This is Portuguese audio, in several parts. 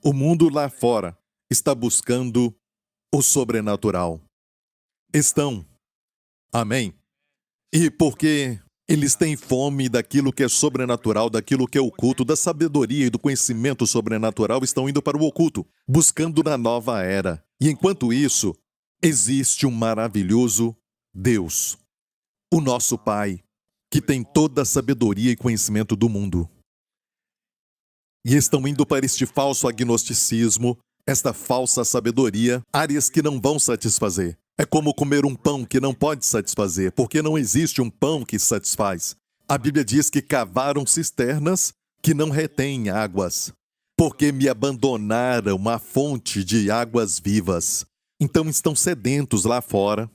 O mundo lá fora está buscando o sobrenatural. Estão. Amém? E porque eles têm fome daquilo que é sobrenatural, daquilo que é oculto, da sabedoria e do conhecimento sobrenatural, estão indo para o oculto, buscando na nova era. E enquanto isso, existe um maravilhoso Deus, o nosso Pai, que tem toda a sabedoria e conhecimento do mundo. E estão indo para este falso agnosticismo, esta falsa sabedoria, áreas que não vão satisfazer. É como comer um pão que não pode satisfazer, porque não existe um pão que satisfaz. A Bíblia diz que cavaram cisternas que não retêm águas, porque me abandonaram a fonte de águas vivas. Então estão sedentos lá fora,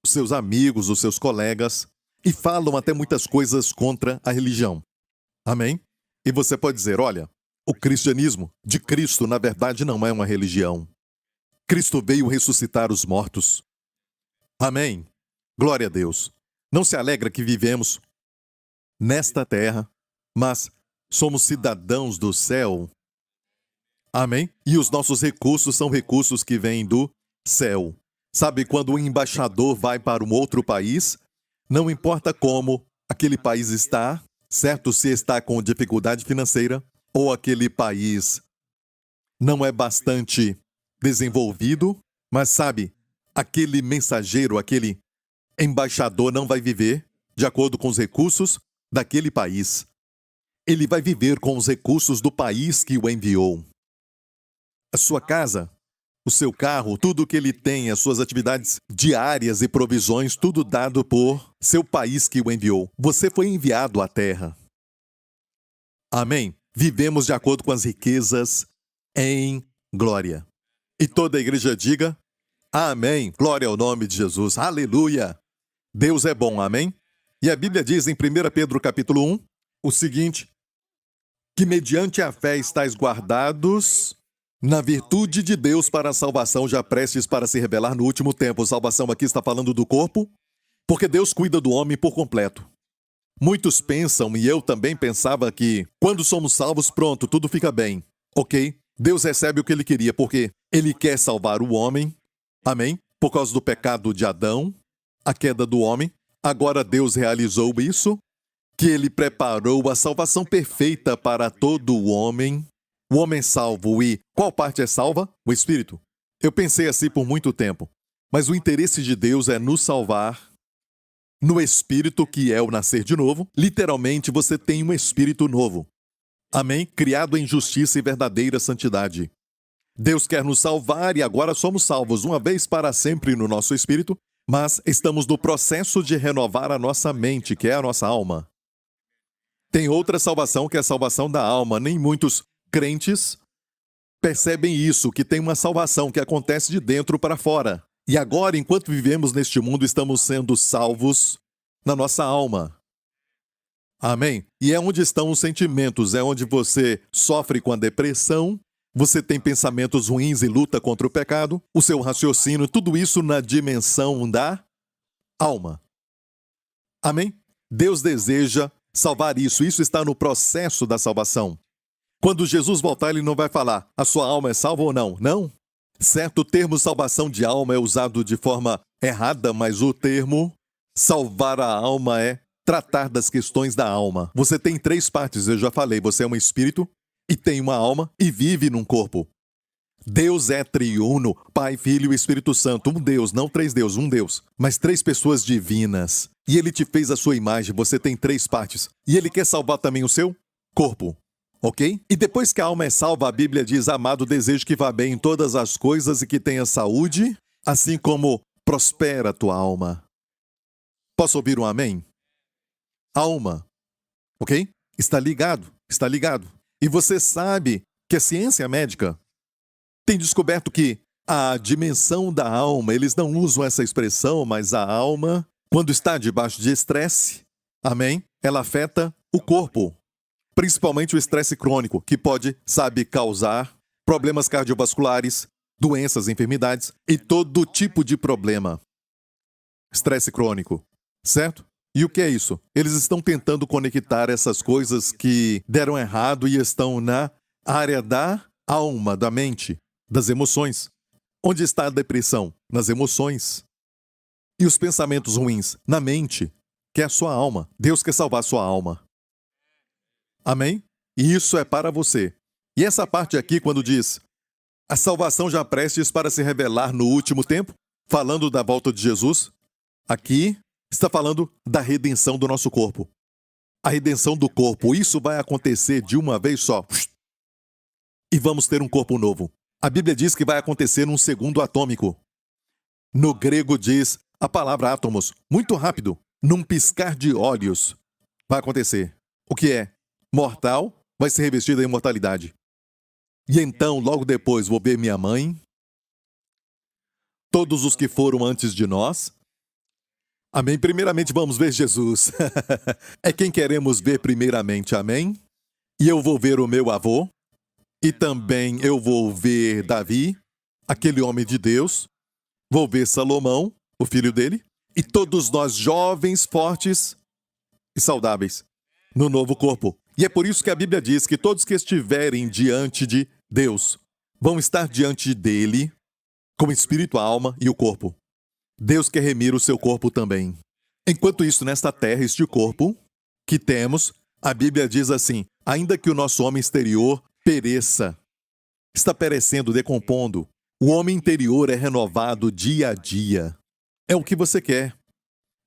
os seus amigos, os seus colegas, e falam até muitas coisas contra a religião. Amém? E você pode dizer, olha, o cristianismo de Cristo, na verdade, não é uma religião. Cristo veio ressuscitar os mortos. Amém? Glória a Deus. Não se alegra que vivemos nesta terra, mas somos cidadãos do céu. Amém? E os nossos recursos são recursos que vêm do céu. Sabe, quando um embaixador vai para um outro país, não importa como aquele país está, certo? Se está com dificuldade financeira, ou aquele país não é bastante desenvolvido, mas sabe, aquele mensageiro, aquele embaixador não vai viver de acordo com os recursos daquele país. Ele vai viver com os recursos do país que o enviou. A sua casa, o seu carro, tudo que ele tem, as suas atividades diárias e provisões, tudo dado por seu país que o enviou. Você foi enviado à terra. Amém? Vivemos de acordo com as riquezas em glória. E toda a igreja diga, amém. Glória ao nome de Jesus. Aleluia. Deus é bom, amém? E a Bíblia diz em 1 Pedro capítulo 1, o seguinte, que mediante a fé estáis guardados na virtude de Deus para a salvação já prestes para se revelar no último tempo. Salvação aqui está falando do corpo, porque Deus cuida do homem por completo. Muitos pensam, e eu também pensava, que quando somos salvos, pronto, tudo fica bem. Ok? Deus recebe o que Ele queria, porque Ele quer salvar o homem. Amém? Por causa do pecado de Adão, a queda do homem. Agora Deus realizou isso, que Ele preparou a salvação perfeita para todo o homem salvo. E qual parte é salva? O Espírito. Eu pensei assim por muito tempo. Mas o interesse de Deus é nos salvar no Espírito, que é o nascer de novo. Literalmente, você tem um Espírito novo. Amém? Criado em justiça e verdadeira santidade. Deus quer nos salvar e agora somos salvos uma vez para sempre no nosso Espírito, mas estamos no processo de renovar a nossa mente, que é a nossa alma. Tem outra salvação, que é a salvação da alma. Nem muitos crentes percebem isso, que tem uma salvação que acontece de dentro para fora. E agora, enquanto vivemos neste mundo, estamos sendo salvos na nossa alma. Amém? E é onde estão os sentimentos, é onde você sofre com a depressão, você tem pensamentos ruins e luta contra o pecado, o seu raciocínio, tudo isso na dimensão da alma. Amém? Deus deseja salvar isso, isso está no processo da salvação. Quando Jesus voltar, Ele não vai falar, a sua alma é salva ou não? Não. Certo, o termo salvação de alma é usado de forma errada, mas o termo salvar a alma é tratar das questões da alma. Você tem 3 partes, eu já falei, você é um espírito e tem uma alma e vive num corpo. Deus é triuno, Pai, Filho e Espírito Santo, um Deus, não 3 deuses, um Deus, mas 3 pessoas divinas. E Ele te fez a sua imagem, você tem 3 partes. E Ele quer salvar também o seu corpo. Ok? E depois que a alma é salva, a Bíblia diz, amado, desejo que vá bem em todas as coisas e que tenha saúde, assim como prospera a tua alma. Posso ouvir um amém? Alma. Ok? Está ligado, está ligado. E você sabe que a ciência médica tem descoberto que a dimensão da alma, eles não usam essa expressão, mas a alma, quando está debaixo de estresse, amém? Ela afeta o corpo. Principalmente o estresse crônico, que pode, sabe, causar problemas cardiovasculares, doenças, enfermidades e todo tipo de problema. Estresse crônico, certo? E o que é isso? Eles estão tentando conectar essas coisas que deram errado e estão na área da alma, da mente, das emoções. Onde está a depressão? Nas emoções. E os pensamentos ruins? Na mente, que é a sua alma. Deus quer salvar a sua alma. Amém? E isso é para você. E essa parte aqui, quando diz a salvação já prestes para se revelar no último tempo, falando da volta de Jesus, aqui está falando da redenção do nosso corpo. A redenção do corpo, isso vai acontecer de uma vez só. E vamos ter um corpo novo. A Bíblia diz que vai acontecer num segundo atômico. No grego diz a palavra átomos, muito rápido, num piscar de olhos. Vai acontecer. O que é? Mortal vai ser revestido da imortalidade. E então, logo depois, vou ver minha mãe, todos os que foram antes de nós. Amém? Primeiramente, vamos ver Jesus. É quem queremos ver primeiramente, amém? E eu vou ver o meu avô, e também eu vou ver Davi, aquele homem de Deus, vou ver Salomão, o filho dele, e todos nós jovens, fortes e saudáveis, no novo corpo. E é por isso que a Bíblia diz que todos que estiverem diante de Deus vão estar diante dele com o espírito, a alma e o corpo. Deus quer remir o seu corpo também. Enquanto isso, nesta terra, este corpo que temos, a Bíblia diz assim, ainda que o nosso homem exterior pereça, está perecendo, decompondo, o homem interior é renovado dia a dia. É o que você quer.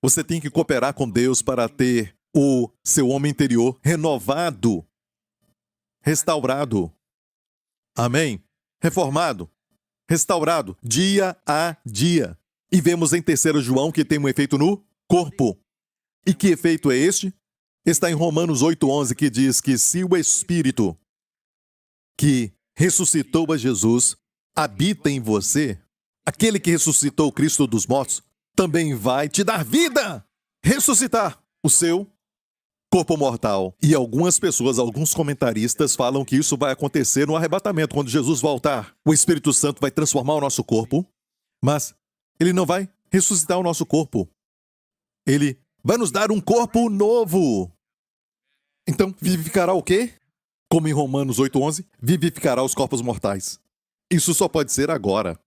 Você tem que cooperar com Deus para ter o seu homem interior renovado, restaurado. Amém? Reformado, restaurado, dia a dia. E vemos em 3 João que tem um efeito no corpo. E que efeito é este? Está em Romanos 8,11, que diz que se o Espírito que ressuscitou a Jesus habita em você, aquele que ressuscitou Cristo dos mortos também vai te dar vida, ressuscitar o seu corpo mortal. E algumas pessoas, alguns comentaristas falam que isso vai acontecer no arrebatamento, quando Jesus voltar. O Espírito Santo vai transformar o nosso corpo, mas ele não vai ressuscitar o nosso corpo. Ele vai nos dar um corpo novo. Então, vivificará o quê? Como em Romanos 8,11, vivificará os corpos mortais. Isso só pode ser agora.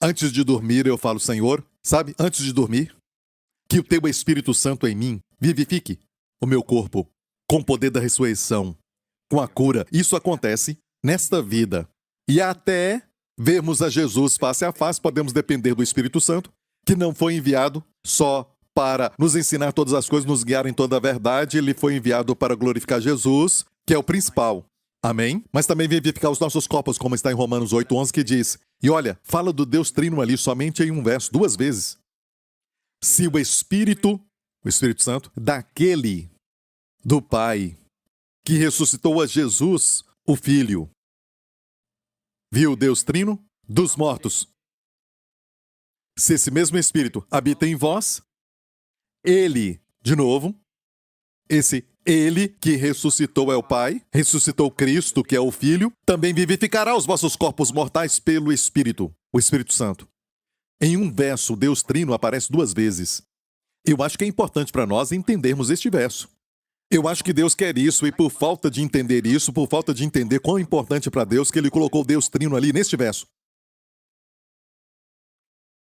Antes de dormir, eu falo, Senhor, sabe, antes de dormir, que o teu Espírito Santo em mim vivifique o meu corpo com o poder da ressurreição, com a cura. Isso acontece nesta vida. E até vermos a Jesus face a face, podemos depender do Espírito Santo, que não foi enviado só para nos ensinar todas as coisas, nos guiar em toda a verdade. Ele foi enviado para glorificar Jesus, que é o principal. Amém? Mas também vivificar os nossos corpos, como está em Romanos 8,11, que diz, e olha, fala do Deus Trino ali somente em um verso, 2 vezes. Se o Espírito Santo, daquele do Pai, que ressuscitou a Jesus, o Filho, viu o Deus Trino dos mortos. Se esse mesmo Espírito habita em vós, ele, de novo, esse ele que ressuscitou é o Pai, ressuscitou Cristo, que é o Filho, também vivificará os vossos corpos mortais pelo Espírito, o Espírito Santo. Em um verso, Deus Trino aparece 2 vezes. Eu acho que é importante para nós entendermos este verso. Eu acho que Deus quer isso, e por falta de entender isso, por falta de entender quão importante para Deus, que ele colocou Deus Trino ali neste verso.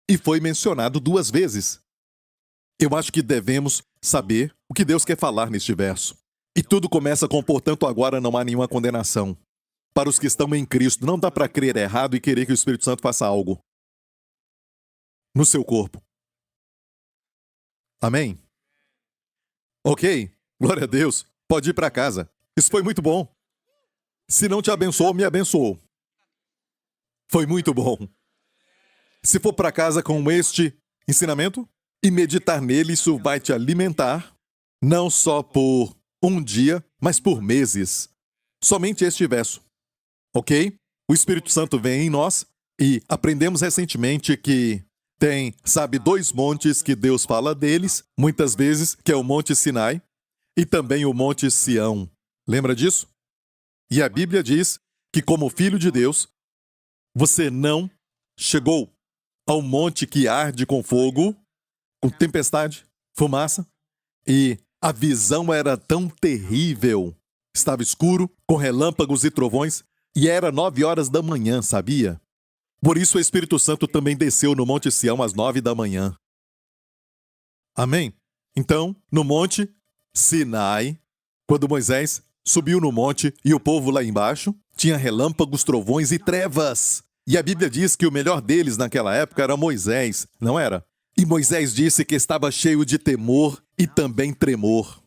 E foi mencionado 2 vezes. Eu acho que devemos saber o que Deus quer falar neste verso. E tudo começa com, portanto, agora não há nenhuma condenação. Para os que estão em Cristo, não dá para crer errado e querer que o Espírito Santo faça algo no seu corpo. Amém? Ok, glória a Deus. Pode ir para casa. Isso foi muito bom. Se não te abençoou, me abençoou. Foi muito bom. Se for para casa com este ensinamento e meditar nele, isso vai te alimentar, não só por um dia, mas por meses. Somente este verso. Ok? O Espírito Santo vem em nós e aprendemos recentemente que tem, sabe, 2 montes que Deus fala deles, muitas vezes, que é o Monte Sinai e também o Monte Sião. Lembra disso? E a Bíblia diz que, como filho de Deus, você não chegou ao monte que arde com fogo, com tempestade, fumaça, e a visão era tão terrível. Estava escuro, com relâmpagos e trovões. E era 9 horas da manhã, sabia? Por isso o Espírito Santo também desceu no Monte Sião às 9 da manhã. Amém? Então, no Monte Sinai, quando Moisés subiu no monte e o povo lá embaixo, tinha relâmpagos, trovões e trevas. E a Bíblia diz que o melhor deles naquela época era Moisés, não era? E Moisés disse que estava cheio de temor e também tremor.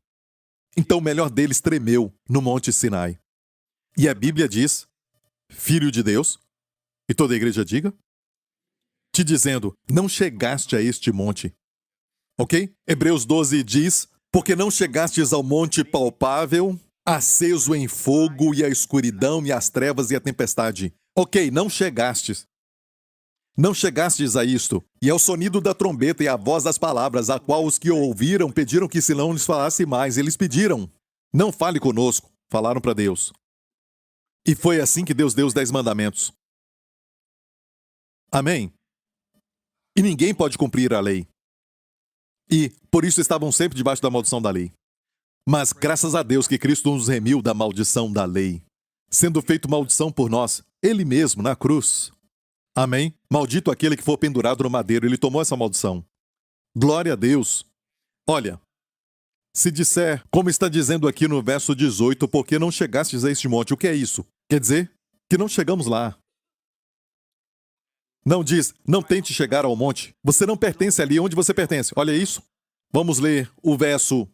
Então o melhor deles tremeu no Monte Sinai. E a Bíblia diz, Filho de Deus, e toda a igreja diga, te dizendo, não chegaste a este monte. Ok? Hebreus 12 diz, porque não chegastes ao monte palpável, aceso em fogo e a escuridão e as trevas e a tempestade. Ok, não chegastes. Não chegastes a isto, e ao sonido da trombeta e à voz das palavras, a qual os que ouviram pediram que se não lhes falasse mais. Eles pediram, não fale conosco, falaram para Deus. E foi assim que Deus deu os 10 mandamentos. Amém? E ninguém pode cumprir a lei. E, por isso, estavam sempre debaixo da maldição da lei. Mas, graças a Deus que Cristo nos remiu da maldição da lei, sendo feito maldição por nós, Ele mesmo, na cruz. Amém? Maldito aquele que for pendurado no madeiro, Ele tomou essa maldição. Glória a Deus. Olha, se disser, como está dizendo aqui no verso 18, porque não chegastes a este monte, o que é isso? Quer dizer que não chegamos lá. Não diz, não tente chegar ao monte. Você não pertence ali onde você pertence. Olha isso. Vamos ler o verso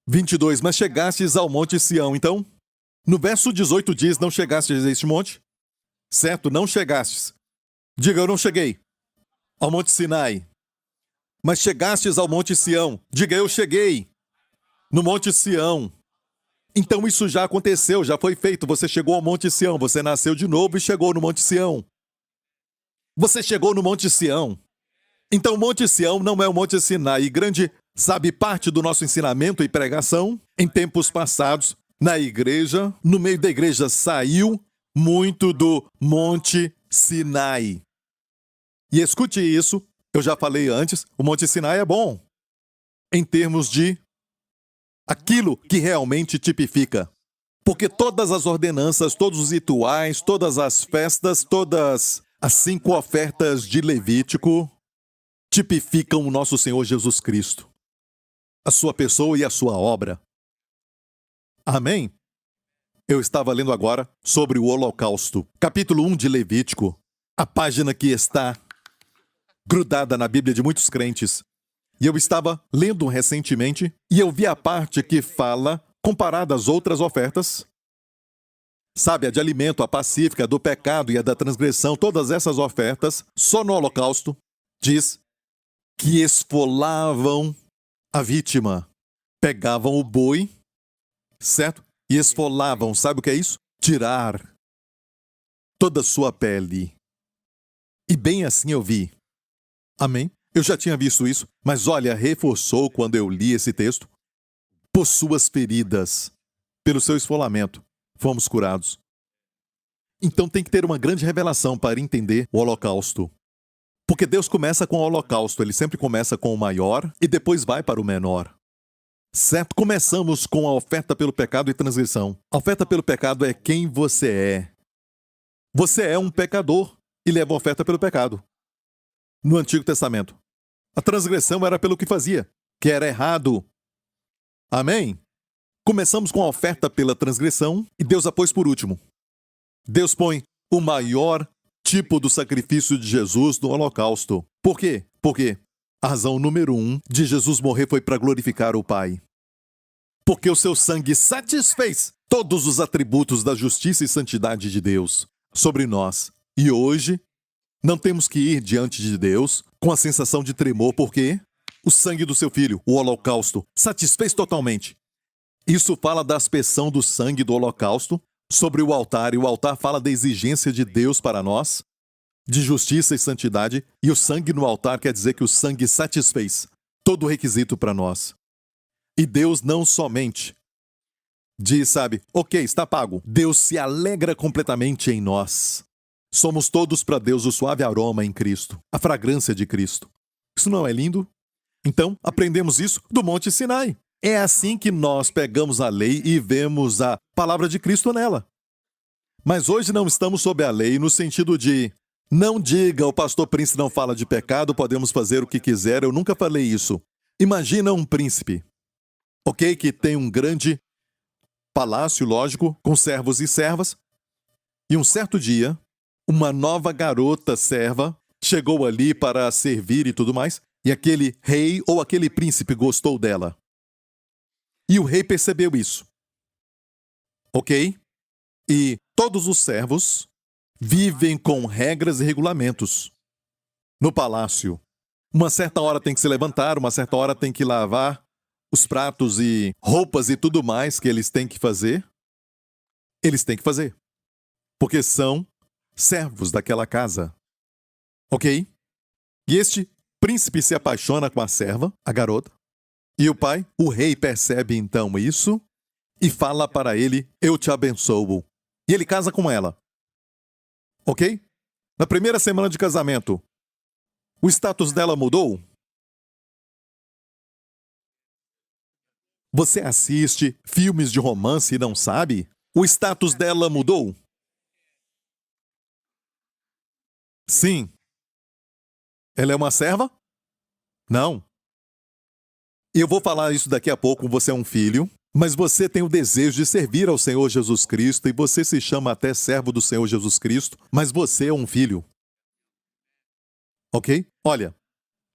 22. Mas chegastes ao monte Sião. Então, no verso 18 diz, não chegastes a este monte. Certo? Não chegastes. Diga, eu não cheguei ao monte Sinai. Mas chegastes ao monte Sião. Diga, eu cheguei no monte Sião. Então isso já aconteceu, já foi feito. Você chegou ao monte Sião. Você nasceu de novo e chegou no monte Sião. Você chegou no Monte Sião. Então, o Monte Sião não é o Monte Sinai. E grande, sabe, parte do nosso ensinamento e pregação, em tempos passados, na igreja, no meio da igreja, saiu muito do Monte Sinai. E escute isso, eu já falei antes, o Monte Sinai é bom, em termos de aquilo que realmente tipifica. Porque todas as ordenanças, todos os rituais, todas as festas, todas as 5 ofertas de Levítico tipificam o nosso Senhor Jesus Cristo, a sua pessoa e a sua obra. Amém? Eu estava lendo agora sobre o Holocausto, capítulo 1 de Levítico, a página que está grudada na Bíblia de muitos crentes. E eu estava lendo recentemente e eu vi a parte que fala, comparada às outras ofertas, sabe, a de alimento, a pacífica, a do pecado e a da transgressão, todas essas ofertas, só no Holocausto, diz que esfolavam a vítima. Pegavam o boi, certo? E esfolavam, sabe o que é isso? Tirar toda a sua pele. E bem assim eu vi. Amém? Eu já tinha visto isso, mas olha, reforçou quando eu li esse texto. Por suas feridas, pelo seu esfolamento, fomos curados. Então tem que ter uma grande revelação para entender o Holocausto. Porque Deus começa com o Holocausto, Ele sempre começa com o maior e depois vai para o menor. Certo? Começamos com a oferta pelo pecado e transgressão. A oferta pelo pecado é quem você é. Você é um pecador e leva a oferta pelo pecado. No Antigo Testamento. A transgressão era pelo que fazia, que era errado. Amém? Começamos com a oferta pela transgressão e Deus a pôs por último. Deus põe o maior tipo do sacrifício de Jesus no Holocausto. Por quê? Porque a razão número 1 de Jesus morrer foi para glorificar o Pai. Porque o seu sangue satisfez todos os atributos da justiça e santidade de Deus sobre nós. E hoje, não temos que ir diante de Deus com a sensação de tremor, porque o sangue do seu Filho, o Holocausto, satisfez totalmente. Isso fala da aspersão do sangue do Holocausto sobre o altar, e o altar fala da exigência de Deus para nós, de justiça e santidade, e o sangue no altar quer dizer que o sangue satisfez todo o requisito para nós. E Deus não somente diz, sabe, ok, está pago. Deus se alegra completamente em nós. Somos todos para Deus o suave aroma em Cristo, a fragrância de Cristo. Isso não é lindo? Então, aprendemos isso do Monte Sinai. É assim que nós pegamos a lei e vemos a palavra de Cristo nela. Mas hoje não estamos sob a lei no sentido de não diga, o pastor príncipe não fala de pecado, podemos fazer o que quiser. Eu nunca falei isso. Imagina um príncipe, ok? Que tem um grande palácio, lógico, com servos e servas. E um certo dia, uma nova garota serva chegou ali para servir e tudo mais. E aquele rei ou aquele príncipe gostou dela. E o rei percebeu isso. Ok? E todos os servos vivem com regras e regulamentos. No palácio, uma certa hora tem que se levantar, uma certa hora tem que lavar os pratos e roupas e tudo mais que eles têm que fazer. Eles têm que fazer. Porque são servos daquela casa. Ok? E este príncipe se apaixona com a serva, a garota. E o pai, o rei, percebe então isso e fala para ele, eu te abençoo. E ele casa com ela. Ok? Na primeira semana de casamento, o status dela mudou? Você assiste filmes de romance e não sabe? O status dela mudou? Sim. Ela é uma serva? Não. E eu vou falar isso daqui a pouco, você é um filho, mas você tem o desejo de servir ao Senhor Jesus Cristo e você se chama até servo do Senhor Jesus Cristo, mas você é um filho. Ok? Olha,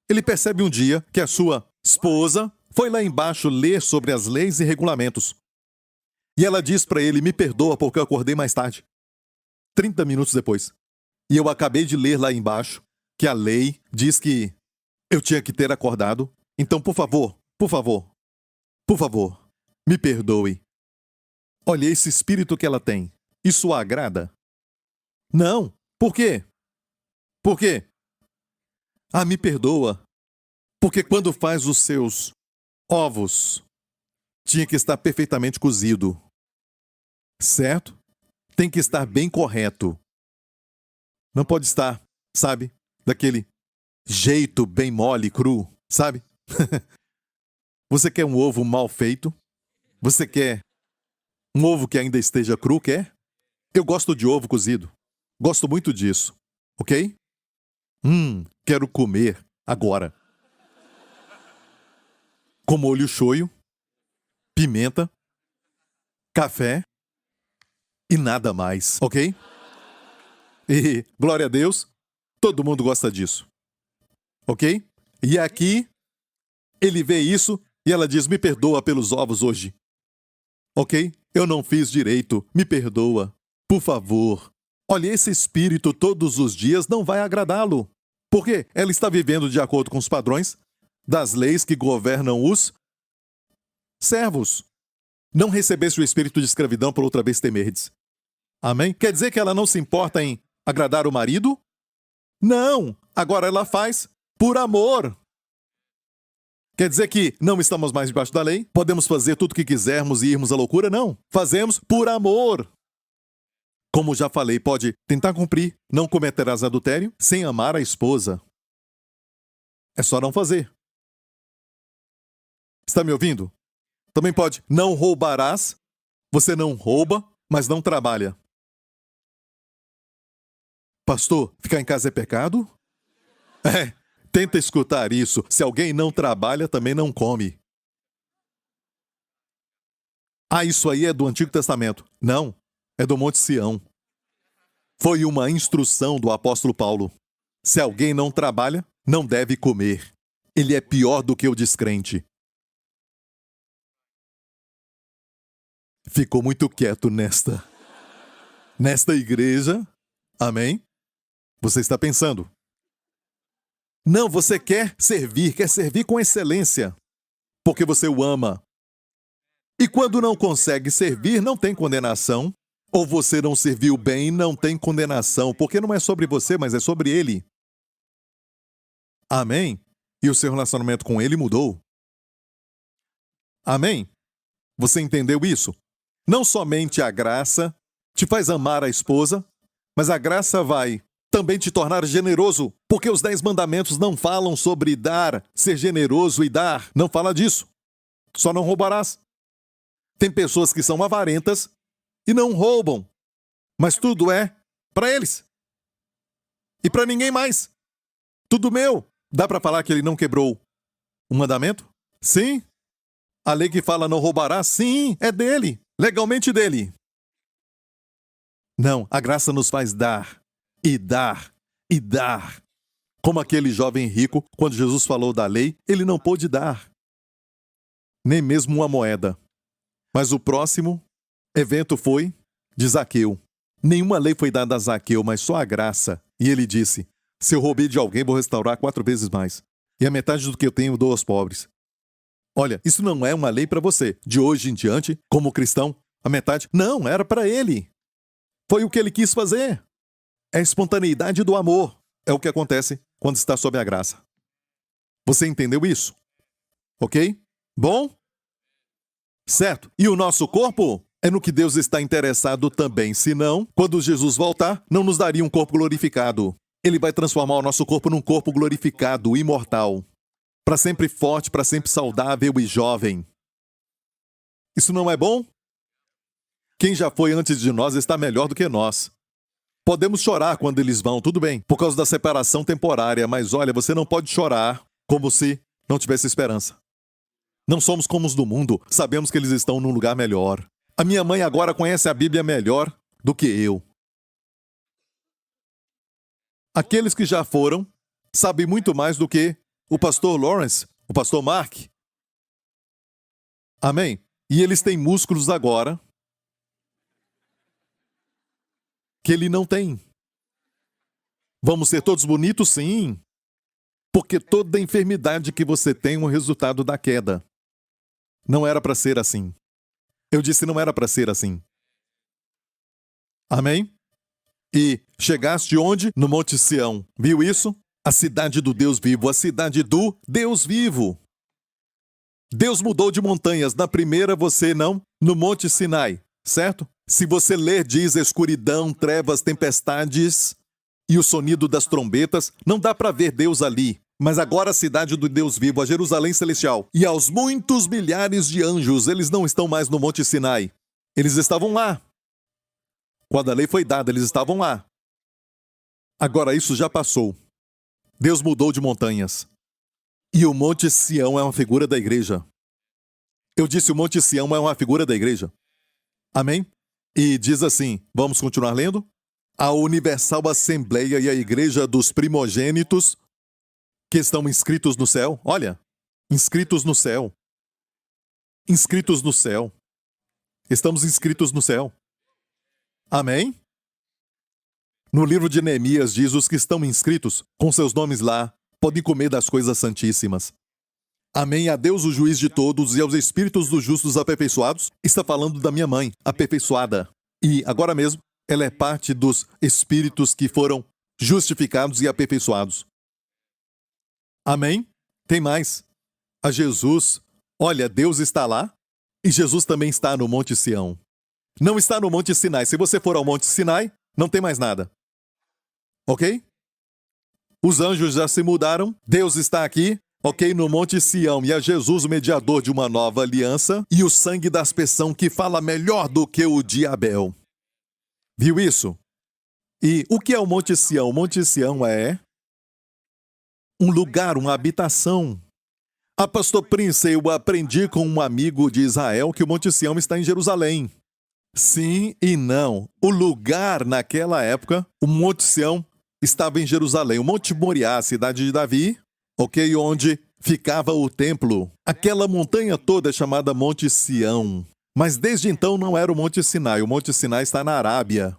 ele percebe um dia que a sua esposa foi lá embaixo ler sobre as leis e regulamentos. E ela diz para ele, me perdoa porque eu acordei mais tarde. 30 minutos depois. E eu acabei de ler lá embaixo que a lei diz que eu tinha que ter acordado. Então, por favor, me perdoe. Olha esse espírito que ela tem. Isso a agrada? Não. Por quê? Por quê? Ah, me perdoa. Porque quando faz os seus ovos, tinha que estar perfeitamente cozido. Certo? Tem que estar bem correto. Não pode estar, sabe, daquele jeito bem mole, cru, sabe? Você quer um ovo mal feito? Você quer um ovo que ainda esteja cru, quer? Eu gosto de ovo cozido. Gosto muito disso, ok? Quero comer agora. Com molho shoyu, pimenta, café e nada mais, ok? E, glória a Deus, todo mundo gosta disso. Ok? E aqui, ele vê isso e ela diz, me perdoa pelos ovos hoje. Ok? Eu não fiz direito, me perdoa. Por favor. Olha, esse espírito todos os dias não vai agradá-lo. Porque ela está vivendo de acordo com os padrões das leis que governam os servos. Não recebeste o espírito de escravidão por outra vez temerdes. Amém? Quer dizer que ela não se importa em agradar o marido? Não! Agora ela faz por amor. Quer dizer que não estamos mais debaixo da lei? Podemos fazer tudo o que quisermos e irmos à loucura? Não. Fazemos por amor. Como já falei, pode tentar cumprir, não cometerás adultério, sem amar a esposa. É só não fazer. Está me ouvindo? Também pode, não roubarás. Você não rouba, mas não trabalha. Pastor, ficar em casa é pecado? Tenta escutar isso. Se alguém não trabalha, também não come. Ah, isso aí é do Antigo Testamento. Não, é do Monte Sião. Foi uma instrução do apóstolo Paulo. Se alguém não trabalha, não deve comer. Ele é pior do que o descrente. Ficou muito quieto nesta igreja. Amém? Você está pensando. Não, você quer servir com excelência, porque você o ama. E quando não consegue servir, não tem condenação. Ou você não serviu bem, não tem condenação, porque não é sobre você, mas é sobre ele. Amém? E o seu relacionamento com ele mudou. Amém? Você entendeu isso? Não somente a graça te faz amar a esposa, mas a graça vai também te tornar generoso, porque os 10 mandamentos não falam sobre dar, ser generoso e dar. Não fala disso. Só não roubarás. Tem pessoas que são avarentas e não roubam. Mas tudo é para eles. E para ninguém mais. Tudo meu. Dá para falar que ele não quebrou o mandamento? Sim. A lei que fala não roubará? Sim, é dele. Legalmente dele. Não, a graça nos faz dar, e dar, e dar. Como aquele jovem rico, quando Jesus falou da lei, ele não pôde dar. Nem mesmo uma moeda. Mas o próximo evento foi de Zaqueu. Nenhuma lei foi dada a Zaqueu, mas só a graça. E ele disse, se eu roubei de alguém, vou restaurar 4 vezes mais. E a metade do que eu tenho dou aos pobres. Olha, isso não é uma lei para você. De hoje em diante, como cristão, a metade... Não, era para ele. Foi o que ele quis fazer. É a espontaneidade do amor. É o que acontece quando está sob a graça. Você entendeu isso? Ok? Bom? Certo. E o nosso corpo é no que Deus está interessado também. Senão, quando Jesus voltar, não nos daria um corpo glorificado. Ele vai transformar o nosso corpo num corpo glorificado, imortal. Para sempre forte, para sempre saudável e jovem. Isso não é bom? Quem já foi antes de nós está melhor do que nós. Podemos chorar quando eles vão, tudo bem, por causa da separação temporária, mas olha, você não pode chorar como se não tivesse esperança. Não somos como os do mundo, sabemos que eles estão num lugar melhor. A minha mãe agora conhece a Bíblia melhor do que eu. Aqueles que já foram sabem muito mais do que o pastor Lawrence, o pastor Mark. Amém? E eles têm músculos agora que ele não tem. Vamos ser todos bonitos? Sim. Porque toda enfermidade que você tem é um resultado da queda. Não era para ser assim. Eu disse não era para ser assim. Amém? E chegaste onde? No Monte Sião. Viu isso? A cidade do Deus vivo, a cidade do Deus vivo. Deus mudou de montanhas. Na primeira você não, no Monte Sinai, certo? Se você ler, diz escuridão, trevas, tempestades e o sonido das trombetas, não dá para ver Deus ali. Mas agora a cidade do Deus vivo, a Jerusalém celestial, e aos muitos milhares de anjos, eles não estão mais no Monte Sinai. Eles estavam lá. Quando a lei foi dada, eles estavam lá. Agora isso já passou. Deus mudou de montanhas. E o Monte Sião é uma figura da igreja. Eu disse o Monte Sião é uma figura da igreja. Amém? E diz assim, vamos continuar lendo? A Universal Assembleia e a Igreja dos Primogênitos que estão inscritos no céu. Olha, inscritos no céu. Inscritos no céu. Estamos inscritos no céu. Amém? No livro de Neemias diz, os que estão inscritos, com seus nomes lá, podem comer das coisas santíssimas. Amém. A Deus, o juiz de todos, e aos espíritos dos justos aperfeiçoados. Está falando da minha mãe, aperfeiçoada. E, agora mesmo, ela é parte dos espíritos que foram justificados e aperfeiçoados. Amém? Tem mais. A Jesus, olha, Deus está lá, e Jesus também está no Monte Sião. Não está no Monte Sinai. Se você for ao Monte Sinai, não tem mais nada. Ok? Os anjos já se mudaram, Deus está aqui, ok, no Monte Sião, e a Jesus, o mediador de uma nova aliança, e o sangue da aspersão que fala melhor do que o de Abel. Viu isso? E o que é o Monte Sião? O Monte Sião é um lugar, uma habitação. Ah, pastor Prince, eu aprendi com um amigo de Israel que o Monte Sião está em Jerusalém. Sim e não. O lugar, naquela época, o Monte Sião estava em Jerusalém. O Monte Moriá, a cidade de Davi, ok, onde ficava o templo. Aquela montanha toda é chamada Monte Sião. Mas desde então não era o Monte Sinai. O Monte Sinai está na Arábia.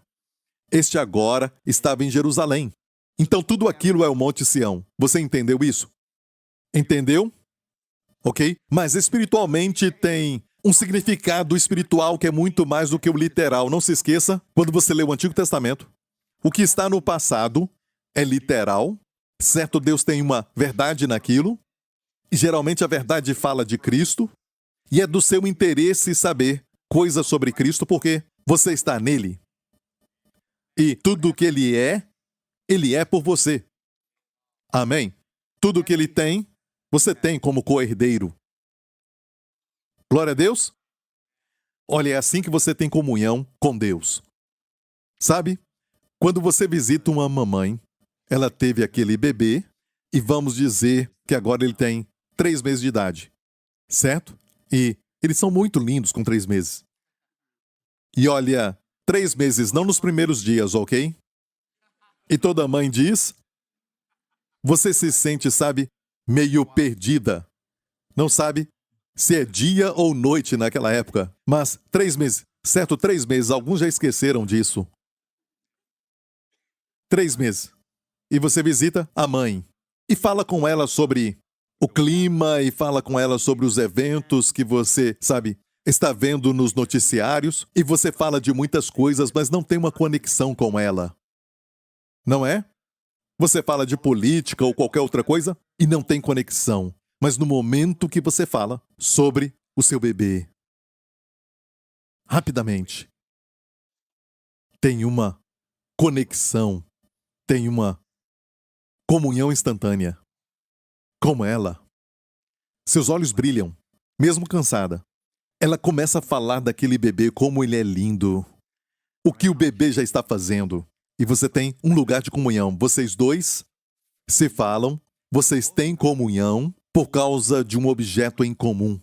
Este agora estava em Jerusalém. Então tudo aquilo é o Monte Sião. Você entendeu isso? Entendeu? Ok? Mas espiritualmente tem um significado espiritual que é muito mais do que o literal. Não se esqueça, quando você lê o Antigo Testamento, o que está no passado é literal, certo? Deus tem uma verdade naquilo, e geralmente a verdade fala de Cristo, e é do seu interesse saber coisas sobre Cristo, porque você está nele. E tudo o que ele é por você. Amém? Tudo o que ele tem, você tem como co-herdeiro. Glória a Deus. Olha, é assim que você tem comunhão com Deus. Sabe? Quando você visita uma mamãe, ela teve aquele bebê e vamos dizer que agora ele tem 3 meses de idade, certo? E eles são muito lindos com 3 meses. E olha, 3 meses, não nos primeiros dias, ok? E toda mãe diz, você se sente, sabe, meio perdida. Não sabe se é dia ou noite naquela época. Mas 3 meses, certo? 3 meses, alguns já esqueceram disso. 3 meses. E você visita a mãe. E fala com ela sobre o clima, e fala com ela sobre os eventos que você, sabe, está vendo nos noticiários. E você fala de muitas coisas, mas não tem uma conexão com ela. Não é? Você fala de política ou qualquer outra coisa e não tem conexão. Mas no momento que você fala sobre o seu bebê, rapidamente, tem uma conexão, tem uma comunhão instantânea. Com ela, seus olhos brilham, mesmo cansada. Ela começa a falar daquele bebê, como ele é lindo, o que o bebê já está fazendo. E você tem um lugar de comunhão. Vocês dois se falam, vocês têm comunhão por causa de um objeto em comum,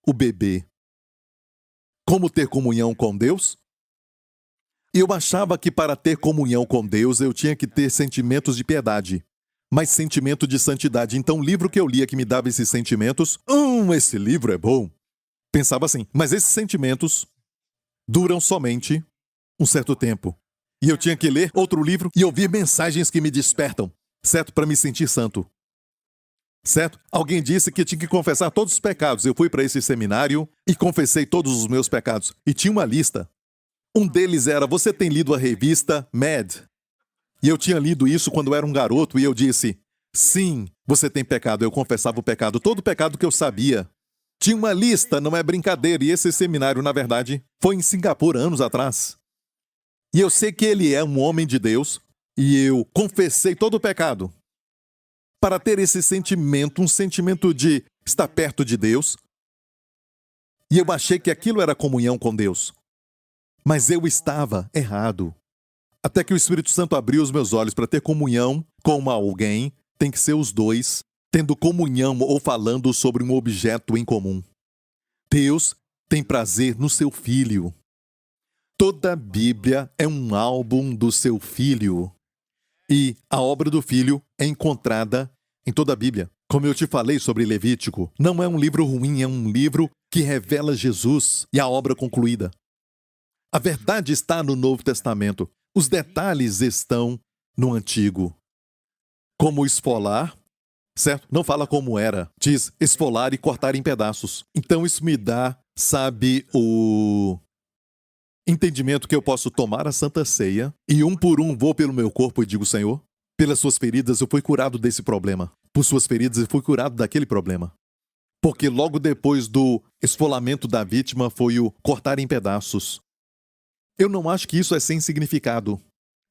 o bebê. Como ter comunhão com Deus? Eu achava que para ter comunhão com Deus eu tinha que ter sentimentos de piedade, mas sentimento de santidade. Então o livro que eu lia que me dava esses sentimentos, esse livro é bom. Pensava assim, mas esses sentimentos duram somente um certo tempo. E eu tinha que ler outro livro e ouvir mensagens que me despertam, certo? Para me sentir santo. Certo? Alguém disse que tinha que confessar todos os pecados. Eu fui para esse seminário e confessei todos os meus pecados. E tinha uma lista. Um deles era, você tem lido a revista Mad? E eu tinha lido isso quando eu era um garoto e eu disse, sim, você tem pecado. Eu confessava o pecado, todo o pecado que eu sabia. Tinha uma lista, não é brincadeira. E esse seminário, na verdade, foi em Singapura, anos atrás. E eu sei que ele é um homem de Deus, e eu confessei todo o pecado. Para ter esse sentimento, um sentimento de estar perto de Deus. E eu achei que aquilo era comunhão com Deus. Mas eu estava errado. Até que o Espírito Santo abriu os meus olhos para ter comunhão com alguém, tem que ser os dois, tendo comunhão ou falando sobre um objeto em comum. Deus tem prazer no seu filho. Toda a Bíblia é um álbum do seu filho. E a obra do filho é encontrada em toda a Bíblia. Como eu te falei sobre Levítico, não é um livro ruim, é um livro que revela Jesus e a obra concluída. A verdade está no Novo Testamento. Os detalhes estão no Antigo. Como esfolar, certo? Não fala como era. Diz esfolar e cortar em pedaços. Então isso me dá, sabe, o entendimento que eu posso tomar a Santa Ceia e um por um vou pelo meu corpo e digo, Senhor, pelas suas feridas eu fui curado desse problema. Por suas feridas eu fui curado daquele problema. Porque logo depois do esfolamento da vítima foi o cortar em pedaços. Eu não acho que isso é sem significado.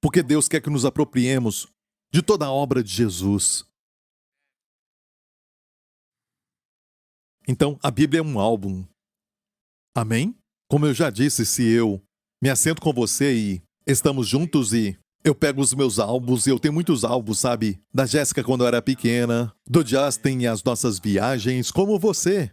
Porque Deus quer que nos apropriemos de toda a obra de Jesus. Então, a Bíblia é um álbum. Amém? Como eu já disse, se eu me assento com você e estamos juntos e eu pego os meus álbuns, e eu tenho muitos álbuns, sabe? Da Jéssica quando eu era pequena, do Justin e as nossas viagens, como você.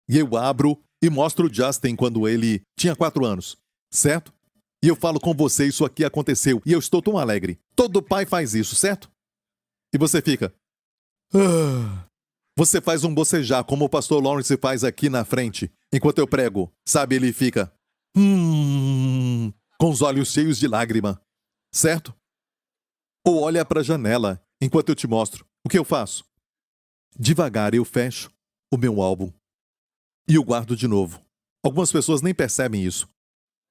E eu abro e mostro o Justin quando ele tinha 4 anos, certo? E eu falo com você, isso aqui aconteceu, e eu estou tão alegre. Todo pai faz isso, certo? E você fica... Você faz um bocejar, como o pastor Lawrence faz aqui na frente, enquanto eu prego. Sabe, ele fica... com os olhos cheios de lágrima. Certo? Ou olha para a janela, enquanto eu te mostro. O que eu faço? Devagar eu fecho o meu álbum. E o guardo de novo. Algumas pessoas nem percebem isso.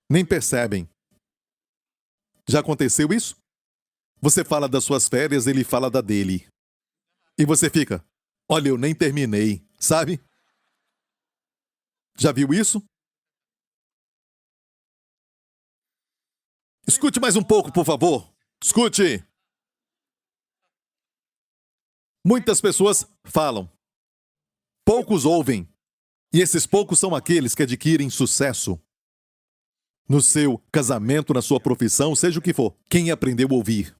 Nem percebem. Já aconteceu isso? Você fala das suas férias, ele fala da dele. E você fica... Olha, eu nem terminei, sabe? Já viu isso? Escute mais um pouco, por favor. Escute. Muitas pessoas falam. Poucos ouvem. E esses poucos são aqueles que adquirem sucesso. no seu casamento, na sua profissão, seja o que for. Quem aprendeu a ouvir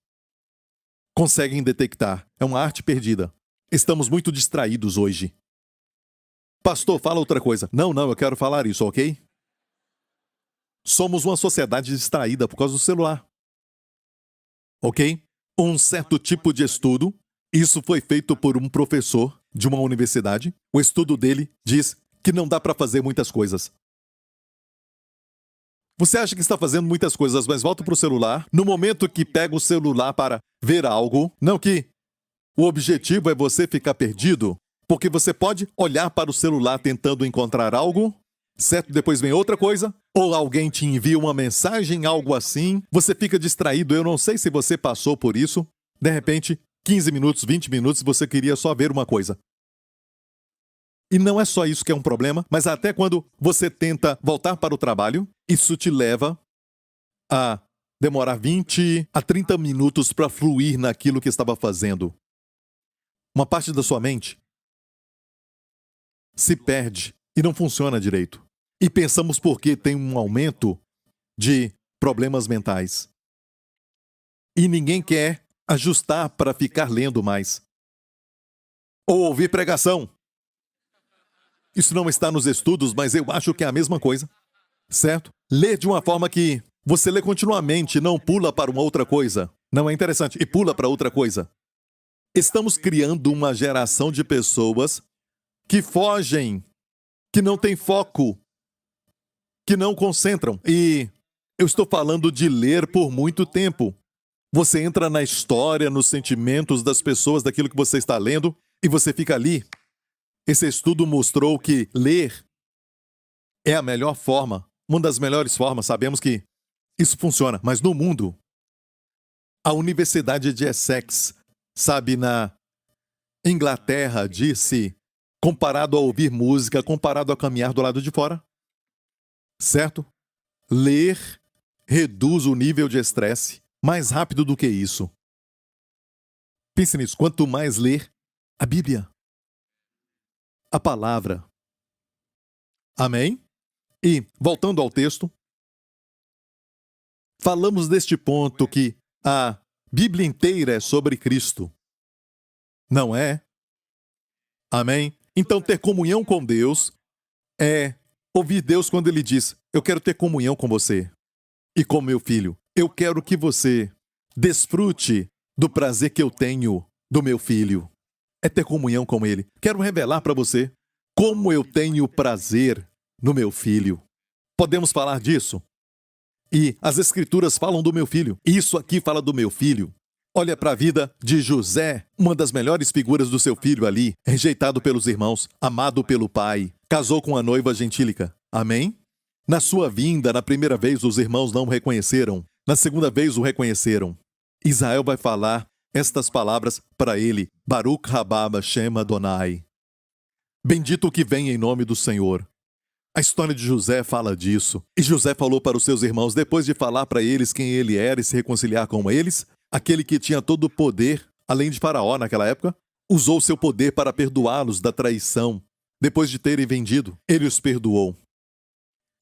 conseguem detectar. É uma arte perdida. Estamos muito distraídos hoje. Pastor, fala outra coisa. Não, eu quero falar isso, ok? Somos uma sociedade distraída por causa do celular. Ok? Um certo tipo de estudo, isso foi feito por um professor de uma universidade. O estudo dele diz que não dá para fazer muitas coisas. Você acha que está fazendo muitas coisas, mas volta para o celular. No momento que pega o celular para ver algo, não que o objetivo é você ficar perdido, porque você pode olhar para o celular tentando encontrar algo, certo? Depois vem outra coisa, ou alguém te envia uma mensagem, algo assim, você fica distraído. Eu não sei se você passou por isso. De repente, 15 minutos, 20 minutos, você queria só ver uma coisa. E não é só isso que é um problema, mas até quando você tenta voltar para o trabalho, isso te leva a demorar 20 a 30 minutos para fluir naquilo que estava fazendo. Uma parte da sua mente se perde e não funciona direito. E pensamos porque tem um aumento de problemas mentais. E ninguém quer ajustar para ficar lendo mais. Ou ouvir pregação. Isso não está nos estudos, mas eu acho que é a mesma coisa. Certo? Ler de uma forma que você lê continuamente, não pula para uma outra coisa. Não é interessante? E pula para outra coisa. Estamos criando uma geração de pessoas que fogem, que não têm foco, que não concentram. E eu estou falando de ler por muito tempo. Você entra na história, nos sentimentos das pessoas, daquilo que você está lendo, e você fica ali. Esse estudo mostrou que ler é a melhor forma, uma das melhores formas. Sabemos que isso funciona, mas no mundo, a Universidade de Essex, sabe, na Inglaterra, disse, comparado a ouvir música, comparado a caminhar do lado de fora, certo? Ler reduz o nível de estresse mais rápido do que isso. Pense nisso, quanto mais ler a Bíblia, a palavra. Amém? E, voltando ao texto, falamos deste ponto que a Bíblia inteira é sobre Cristo. Não é? Amém? Então, ter comunhão com Deus é ouvir Deus quando Ele diz: eu quero ter comunhão com você e com meu filho. Eu quero que você desfrute do prazer que eu tenho do meu filho. É ter comunhão com Ele. Quero revelar para você como eu tenho prazer no meu filho. Podemos falar disso? E as Escrituras falam do meu filho. Isso aqui fala do meu filho. Olha para a vida de José, uma das melhores figuras do seu filho ali, rejeitado pelos irmãos, amado pelo pai, casou com a noiva gentílica. Amém? Na sua vinda, na primeira vez, os irmãos não o reconheceram. Na segunda vez, o reconheceram. Israel vai falar estas palavras para ele: Baruch Rababa Shem Adonai. Bendito o que vem em nome do Senhor. A história de José fala disso. E José falou para os seus irmãos, depois de falar para eles quem ele era e se reconciliar com eles, aquele que tinha todo o poder, além de Faraó naquela época, usou seu poder para perdoá-los da traição. Depois de terem vendido, ele os perdoou.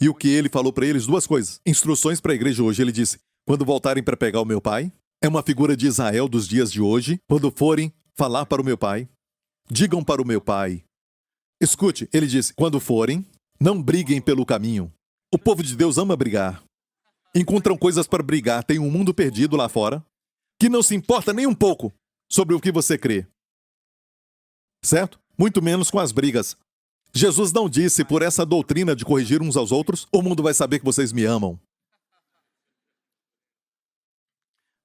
E o que ele falou para eles? Duas coisas. Instruções para a igreja hoje. Ele disse: quando voltarem para pegar o meu pai, é uma figura de Israel dos dias de hoje. Quando forem falar para o meu pai, digam para o meu pai. Escute, ele disse: quando forem, não briguem pelo caminho. O povo de Deus ama brigar. Encontram coisas para brigar. Tem um mundo perdido lá fora que não se importa nem um pouco sobre o que você crê. Certo? Muito menos com as brigas. Jesus não disse: por essa doutrina de corrigir uns aos outros, o mundo vai saber que vocês me amam.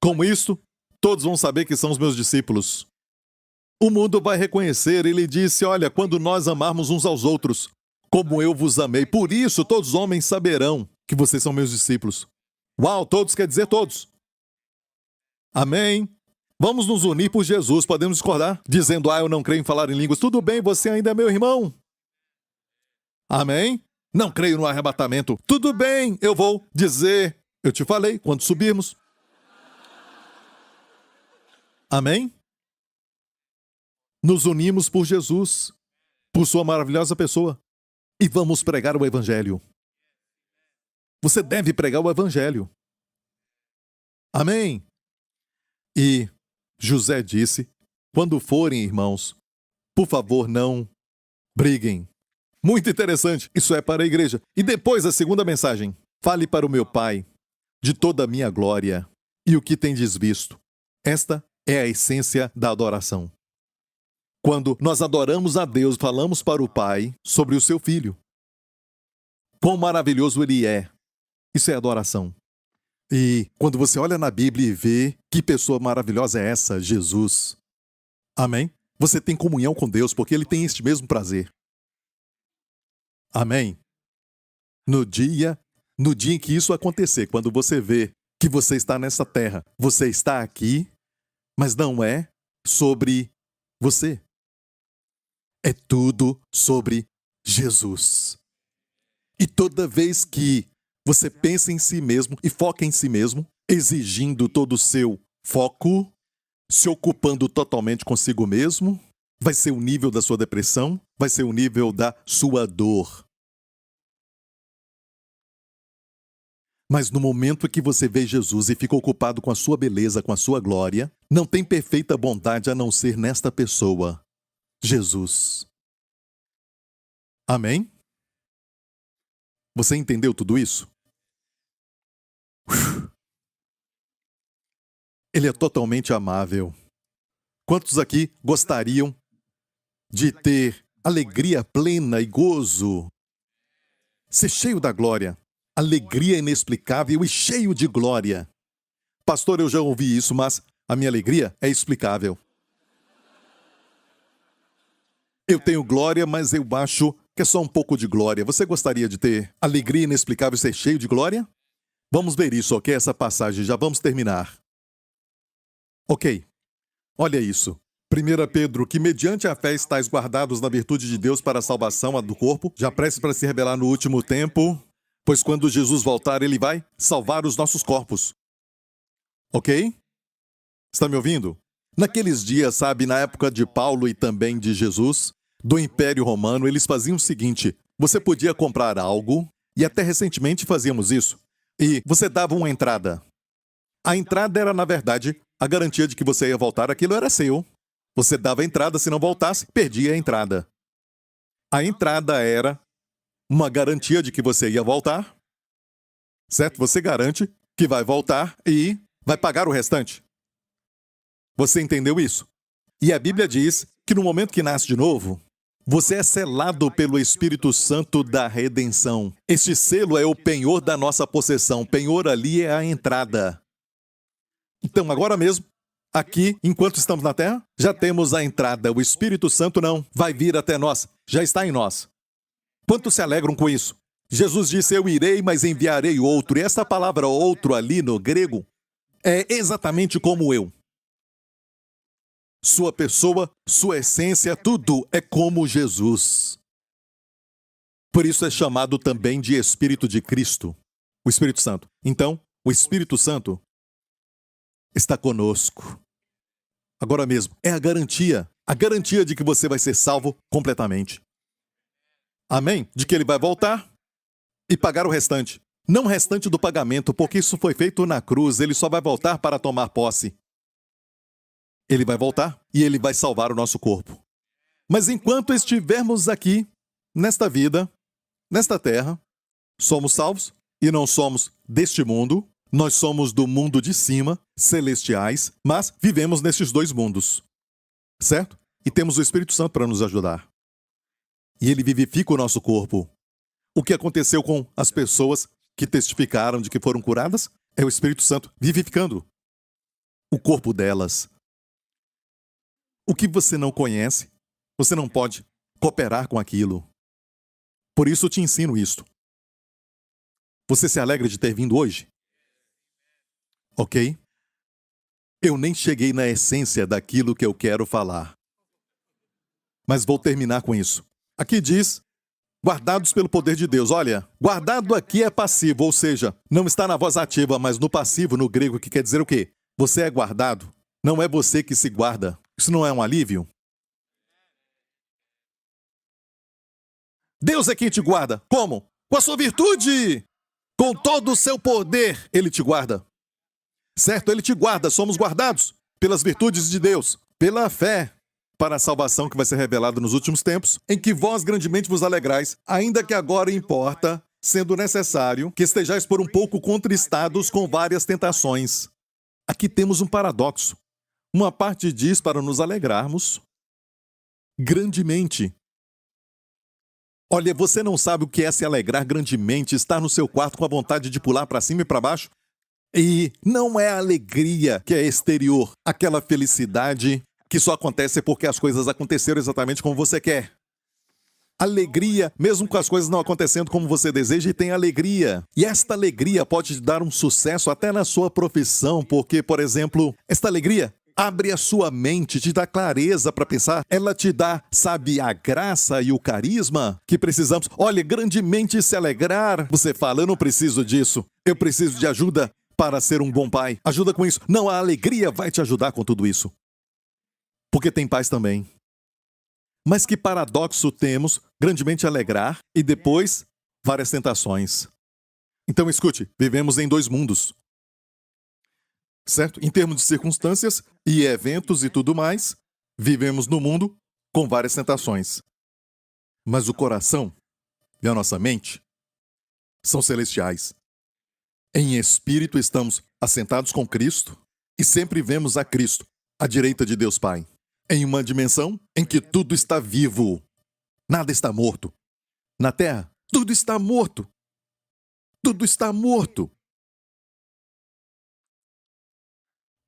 Com isso, todos vão saber que são os meus discípulos. O mundo vai reconhecer. Ele disse: olha, quando nós amarmos uns aos outros, como eu vos amei, por isso todos os homens saberão que vocês são meus discípulos. Uau, todos quer dizer todos. Amém? Vamos nos unir por Jesus. Podemos discordar, dizendo: eu não creio em falar em línguas. Tudo bem, você ainda é meu irmão. Amém? Não creio no arrebatamento. Tudo bem, eu vou dizer: eu te falei quando subirmos. Amém? Nos unimos por Jesus, por sua maravilhosa pessoa, e vamos pregar o Evangelho. Você deve pregar o evangelho. Amém? E José disse, quando forem, irmãos, por favor, não briguem. Muito interessante, isso é para a igreja. E depois a segunda mensagem. Fale para o meu Pai de toda a minha glória e o que tendes visto. Esta é a essência da adoração. Quando nós adoramos a Deus, falamos para o Pai sobre o seu Filho. Quão maravilhoso Ele é. Isso é adoração. E quando você olha na Bíblia e vê que pessoa maravilhosa é essa, Jesus. Amém? Você tem comunhão com Deus porque Ele tem este mesmo prazer. Amém? No dia em que isso acontecer, quando você vê que você está nessa terra, você está aqui, mas não é sobre você. É tudo sobre Jesus. E toda vez que você pensa em si mesmo e foca em si mesmo, exigindo todo o seu foco, se ocupando totalmente consigo mesmo, vai ser o nível da sua depressão, vai ser o nível da sua dor. Mas no momento em que você vê Jesus e fica ocupado com a sua beleza, com a sua glória, não tem perfeita bondade a não ser nesta pessoa, Jesus. Amém? Você entendeu tudo isso? Ele é totalmente amável. Quantos aqui gostariam de ter alegria plena e gozo? Ser cheio da glória. Alegria inexplicável e cheio de glória. Pastor, eu já ouvi isso, mas a minha alegria é explicável. Eu tenho glória, mas eu acho que é só um pouco de glória. Você gostaria de ter alegria inexplicável e ser cheio de glória? Vamos ver isso, ok? Essa passagem, já vamos terminar. Ok, olha isso. 1 Pedro, que mediante a fé estáis guardados na virtude de Deus para a salvação do corpo, já prestes para se revelar no último tempo, pois quando Jesus voltar, Ele vai salvar os nossos corpos. Ok? Está me ouvindo? Naqueles dias, sabe, na época de Paulo e também de Jesus, do Império Romano, eles faziam o seguinte: você podia comprar algo, e até recentemente fazíamos isso, e você dava uma entrada. A entrada era, na verdade, a garantia de que você ia voltar, aquilo era seu. Você dava a entrada, se não voltasse, perdia a entrada. A entrada era uma garantia de que você ia voltar, certo? Você garante que vai voltar e vai pagar o restante. Você entendeu isso? E a Bíblia diz que no momento que nasce de novo, você é selado pelo Espírito Santo da redenção. Este selo é o penhor da nossa possessão. Penhor ali é a entrada. Então, agora mesmo, aqui, enquanto estamos na terra, já temos a entrada. O Espírito Santo não vai vir até nós, já está em nós. Quantos se alegram com isso? Jesus disse, eu irei, mas enviarei outro. E essa palavra outro ali no grego é exatamente como eu. Sua pessoa, sua essência, tudo é como Jesus. Por isso é chamado também de Espírito de Cristo, o Espírito Santo. Então, o Espírito Santo está conosco. Agora mesmo, é a garantia de que você vai ser salvo completamente. Amém? De que Ele vai voltar e pagar o restante. Não o restante do pagamento, porque isso foi feito na cruz, Ele só vai voltar para tomar posse. Ele vai voltar e Ele vai salvar o nosso corpo. Mas enquanto estivermos aqui, nesta vida, nesta terra, somos salvos e não somos deste mundo. Nós somos do mundo de cima, celestiais, mas vivemos nestes dois mundos. Certo? E temos o Espírito Santo para nos ajudar. E Ele vivifica o nosso corpo. O que aconteceu com as pessoas que testificaram de que foram curadas é o Espírito Santo vivificando o corpo delas. O que você não conhece, você não pode cooperar com aquilo. Por isso eu te ensino isto. Você se alegra de ter vindo hoje? Ok? Eu nem cheguei na essência daquilo que eu quero falar. Mas vou terminar com isso. Aqui diz, guardados pelo poder de Deus. Olha, guardado aqui é passivo, ou seja, não está na voz ativa, mas no passivo, no grego, que quer dizer o quê? Você é guardado. Não é você que se guarda. Isso não é um alívio? Deus é quem te guarda. Como? Com a sua virtude. Com todo o seu poder, Ele te guarda. Certo? Ele te guarda. Somos guardados pelas virtudes de Deus, pela fé, para a salvação que vai ser revelada nos últimos tempos, em que vós grandemente vos alegrais, ainda que agora importa, sendo necessário, que estejais por um pouco contristados com várias tentações. Aqui temos um paradoxo. Uma parte diz para nos alegrarmos grandemente. Olha, você não sabe o que é se alegrar grandemente, estar no seu quarto com a vontade de pular para cima e para baixo? E não é a alegria que é exterior, aquela felicidade que só acontece porque as coisas aconteceram exatamente como você quer. Alegria, mesmo com as coisas não acontecendo como você deseja, e tem alegria. E esta alegria pode te dar um sucesso até na sua profissão, porque, por exemplo, esta alegria abre a sua mente, te dá clareza para pensar, ela te dá, sabe, a graça e o carisma que precisamos. Olha, grandemente se alegrar. Você fala, eu não preciso disso, eu preciso de ajuda para ser um bom pai. Ajuda com isso. Não, a alegria vai te ajudar com tudo isso. Porque tem paz também. Mas que paradoxo temos, grandemente alegrar e depois várias tentações. Então escute, vivemos em dois mundos. Certo? Em termos de circunstâncias e eventos e tudo mais, vivemos no mundo com várias tentações. Mas o coração e a nossa mente são celestiais. Em espírito estamos assentados com Cristo e sempre vemos a Cristo, à direita de Deus Pai, em uma dimensão em que tudo está vivo, nada está morto. Na terra, tudo está morto. Tudo está morto.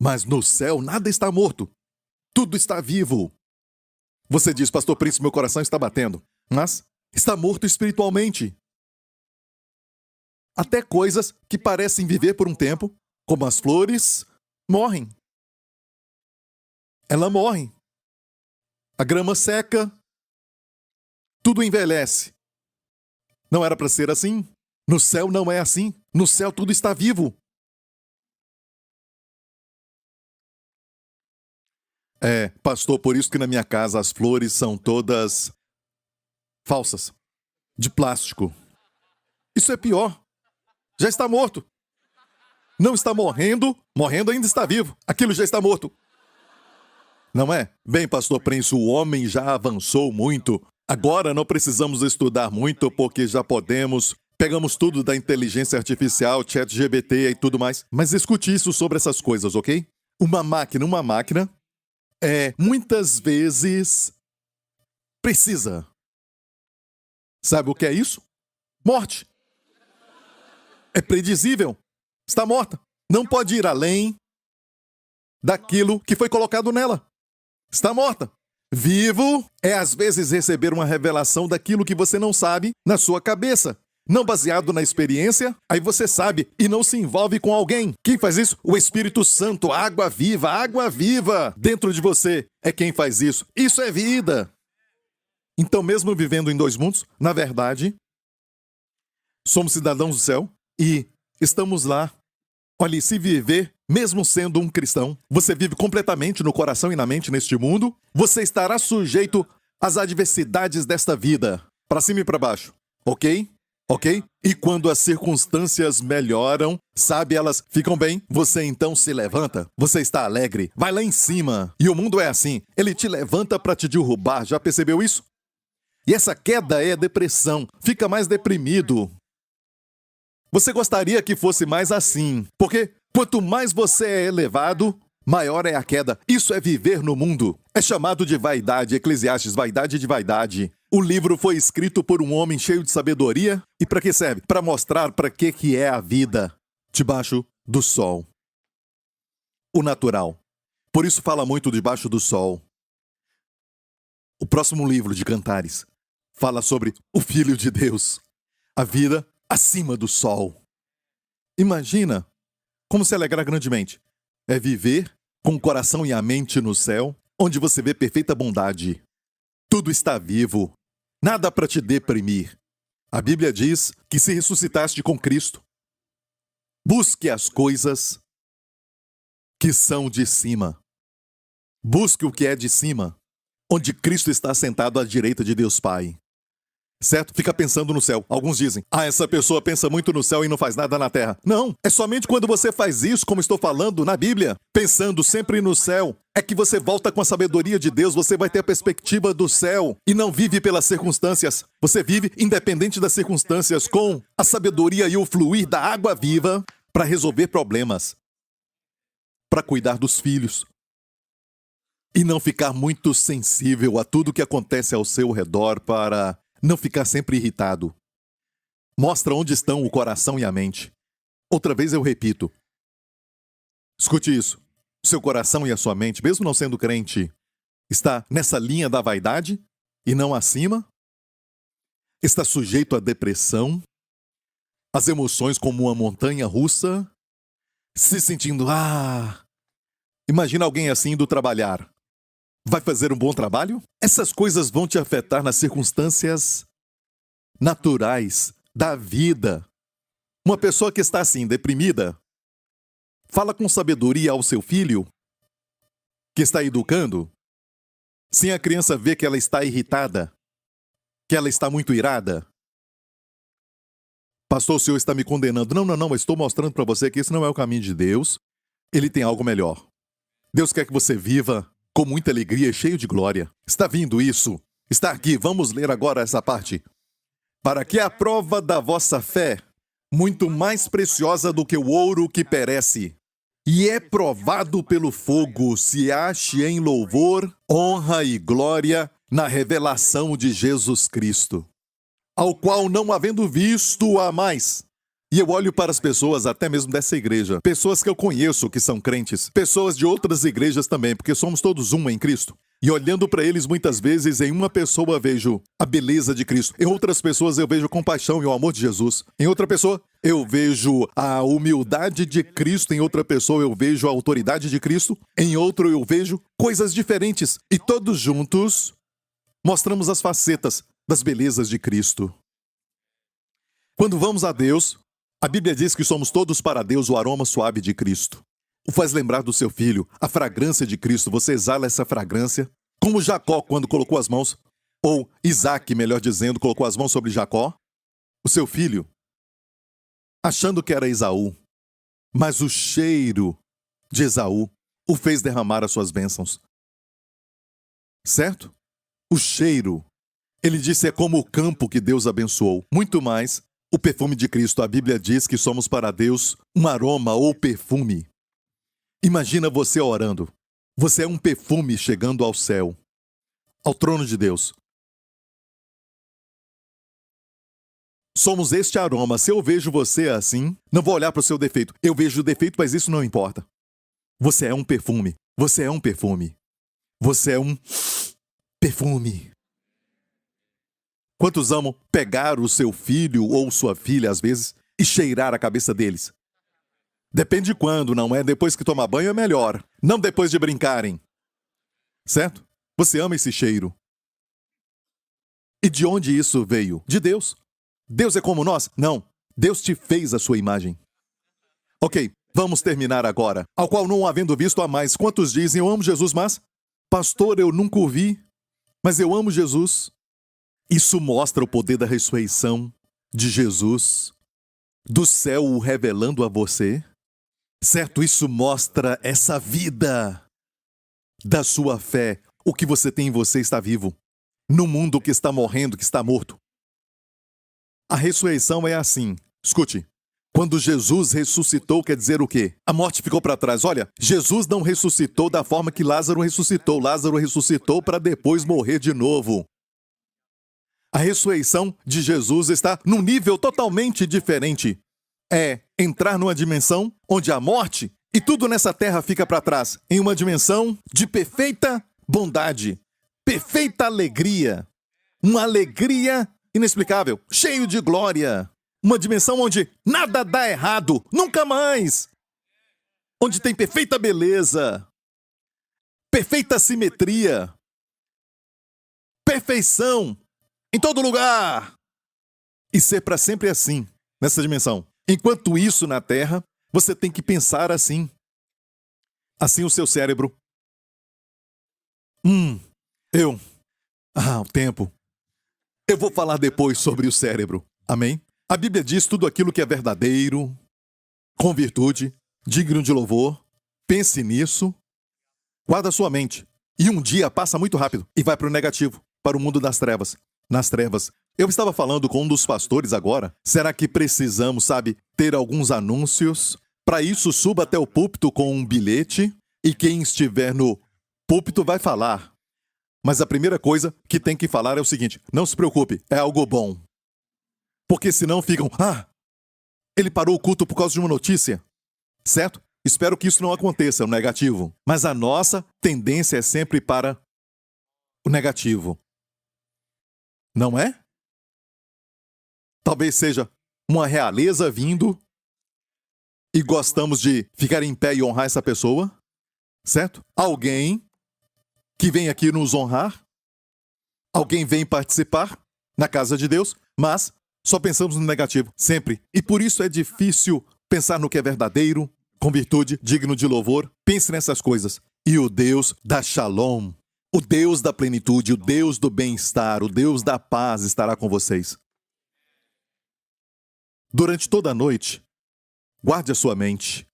Mas no céu, nada está morto. Tudo está vivo. Você diz, Pastor Príncipe, meu coração está batendo. Mas está morto espiritualmente. Até coisas que parecem viver por um tempo, como as flores, morrem. Ela morre. A grama seca. Tudo envelhece. Não era para ser assim. No céu não é assim. No céu tudo está vivo. Pastor, por isso que na minha casa as flores são todas falsas, de plástico. Isso é pior. Já está morto. Não está morrendo, morrendo ainda está vivo. Aquilo já está morto. Não é? Bem, Pastor Prince, o homem já avançou muito. Agora não precisamos estudar muito porque já podemos. Pegamos tudo da inteligência artificial, ChatGPT e tudo mais. Mas escute isso sobre essas coisas, ok? Uma máquina muitas vezes precisa. Sabe o que é isso? Morte. É predizível. Está morta. Não pode ir além daquilo que foi colocado nela. Está morta. Vivo é às vezes receber uma revelação daquilo que você não sabe na sua cabeça. Não baseado na experiência, aí você sabe e não se envolve com alguém. Quem faz isso? O Espírito Santo, água viva dentro de você é quem faz isso. Isso é vida. Então, mesmo vivendo em dois mundos, na verdade, somos cidadãos do céu e estamos lá. Olha, se viver, mesmo sendo um cristão, você vive completamente no coração e na mente neste mundo, você estará sujeito às adversidades desta vida, para cima e para baixo, ok? Ok? E quando as circunstâncias melhoram, sabe, elas ficam bem, você então se levanta, você está alegre, vai lá em cima. E o mundo é assim, ele te levanta para te derrubar, já percebeu isso? E essa queda é depressão, fica mais deprimido. Você gostaria que fosse mais assim, porque quanto mais você é elevado, maior é a queda. Isso é viver no mundo. É chamado de vaidade, Eclesiastes, vaidade de vaidade. O livro foi escrito por um homem cheio de sabedoria. E para que serve? Para mostrar para que é a vida debaixo do sol. O natural. Por isso fala muito debaixo do sol. O próximo livro de Cantares fala sobre o Filho de Deus. A vida acima do sol. Imagina como se alegrar grandemente. É viver com o coração e a mente no céu, onde você vê perfeita bondade. Tudo está vivo. Nada para te deprimir. A Bíblia diz que se ressuscitaste com Cristo, busque as coisas que são de cima. Busque o que é de cima, onde Cristo está sentado à direita de Deus Pai. certo? Fica pensando no céu. Alguns dizem, essa pessoa pensa muito no céu e não faz nada na terra. Não, é somente quando você faz isso, como estou falando na Bíblia, pensando sempre no céu, é que você volta com a sabedoria de Deus, você vai ter a perspectiva do céu e não vive pelas circunstâncias. Você vive independente das circunstâncias com a sabedoria e o fluir da água viva para resolver problemas, para cuidar dos filhos e não ficar muito sensível a tudo que acontece ao seu redor, para não ficar sempre irritado. Mostra onde estão o coração e a mente. Outra vez eu repito. Escute isso. Seu coração e a sua mente, mesmo não sendo crente, está nessa linha da vaidade e não acima? Está sujeito à depressão, às emoções como uma montanha russa, se sentindo, imagina alguém assim indo trabalhar. Vai fazer um bom trabalho? Essas coisas vão te afetar nas circunstâncias naturais da vida. Uma pessoa que está assim, deprimida, fala com sabedoria ao seu filho, que está educando, sem a criança ver que ela está irritada, que ela está muito irada. Pastor, o senhor está me condenando. Não, eu estou mostrando para você que esse não é o caminho de Deus. Ele tem algo melhor. Deus quer que você viva com muita alegria e cheio de glória. Está vindo isso? Está aqui. Vamos ler agora essa parte. Para que a prova da vossa fé, muito mais preciosa do que o ouro que perece, e é provado pelo fogo, se ache em louvor, honra e glória na revelação de Jesus Cristo, ao qual não havendo visto há mais. E eu olho para as pessoas, até mesmo dessa igreja, pessoas que eu conheço que são crentes, pessoas de outras igrejas também, porque somos todos um em Cristo. E olhando para eles, muitas vezes, em uma pessoa vejo a beleza de Cristo. Em outras pessoas eu vejo a compaixão e o amor de Jesus. Em outra pessoa eu vejo a humildade de Cristo. Em outra pessoa eu vejo a autoridade de Cristo. Em outro eu vejo coisas diferentes. E todos juntos mostramos as facetas das belezas de Cristo. Quando vamos a Deus, a Bíblia diz que somos todos para Deus o aroma suave de Cristo. O faz lembrar do seu filho, a fragrância de Cristo. Você exala essa fragrância, como Jacó quando colocou as mãos, ou Isaac, melhor dizendo, colocou as mãos sobre Jacó, o seu filho, achando que era Esaú, mas o cheiro de Esaú o fez derramar as suas bênçãos. Certo? O cheiro, ele disse, é como o campo que Deus abençoou. Muito mais, o perfume de Cristo. A Bíblia diz que somos para Deus um aroma ou perfume. Imagina você orando. Você é um perfume chegando ao céu, ao trono de Deus. Somos este aroma. Se eu vejo você assim, não vou olhar para o seu defeito. Eu vejo o defeito, mas isso não importa. Você é um perfume. Você é um perfume. Você é um perfume. Quantos amam pegar o seu filho ou sua filha, às vezes, e cheirar a cabeça deles? Depende de quando, não é? Depois que tomar banho é melhor. Não depois de brincarem. Certo? Você ama esse cheiro. E de onde isso veio? De Deus. Deus é como nós? Não. Deus te fez a sua imagem. Ok, vamos terminar agora. Ao qual não havendo visto há mais. Quantos dizem, eu amo Jesus, mas... Pastor, eu nunca o vi, mas eu amo Jesus. Isso mostra o poder da ressurreição de Jesus, do céu o revelando a você. Certo? Isso mostra essa vida da sua fé. O que você tem em você está vivo. No mundo que está morrendo, que está morto. A ressurreição é assim. Escute. Quando Jesus ressuscitou, quer dizer o quê? A morte ficou para trás. Olha, Jesus não ressuscitou da forma que Lázaro ressuscitou. Lázaro ressuscitou para depois morrer de novo. A ressurreição de Jesus está num nível totalmente diferente. É entrar numa dimensão onde a morte e tudo nessa terra fica para trás, em uma dimensão de perfeita bondade, perfeita alegria, uma alegria inexplicável, cheio de glória, uma dimensão onde nada dá errado, nunca mais, onde tem perfeita beleza, perfeita simetria, perfeição em todo lugar, e ser para sempre assim, nessa dimensão. Enquanto isso na Terra, você tem que pensar assim. Assim o seu cérebro. O tempo. Eu vou falar depois sobre o cérebro. Amém? A Bíblia diz tudo aquilo que é verdadeiro, com virtude, digno de louvor. Pense nisso. Guarda sua mente. E um dia passa muito rápido e vai para o negativo, para o mundo das trevas. Nas trevas. Eu estava falando com um dos pastores agora. Será que precisamos, ter alguns anúncios? Para isso, suba até o púlpito com um bilhete e quem estiver no púlpito vai falar. Mas a primeira coisa que tem que falar é o seguinte: não se preocupe, é algo bom. Porque senão ficam, ele parou o culto por causa de uma notícia. Certo? Espero que isso não aconteça, o negativo. Mas a nossa tendência é sempre para o negativo. Não é? Talvez seja uma realeza vindo e gostamos de ficar em pé e honrar essa pessoa. Certo? Alguém que vem aqui nos honrar. Alguém vem participar na casa de Deus, mas só pensamos no negativo, sempre. E por isso é difícil pensar no que é verdadeiro, com virtude, digno de louvor. Pense nessas coisas. E o Deus da Shalom, o Deus da plenitude, o Deus do bem-estar, o Deus da paz estará com vocês. Durante toda a noite, guarde a sua mente.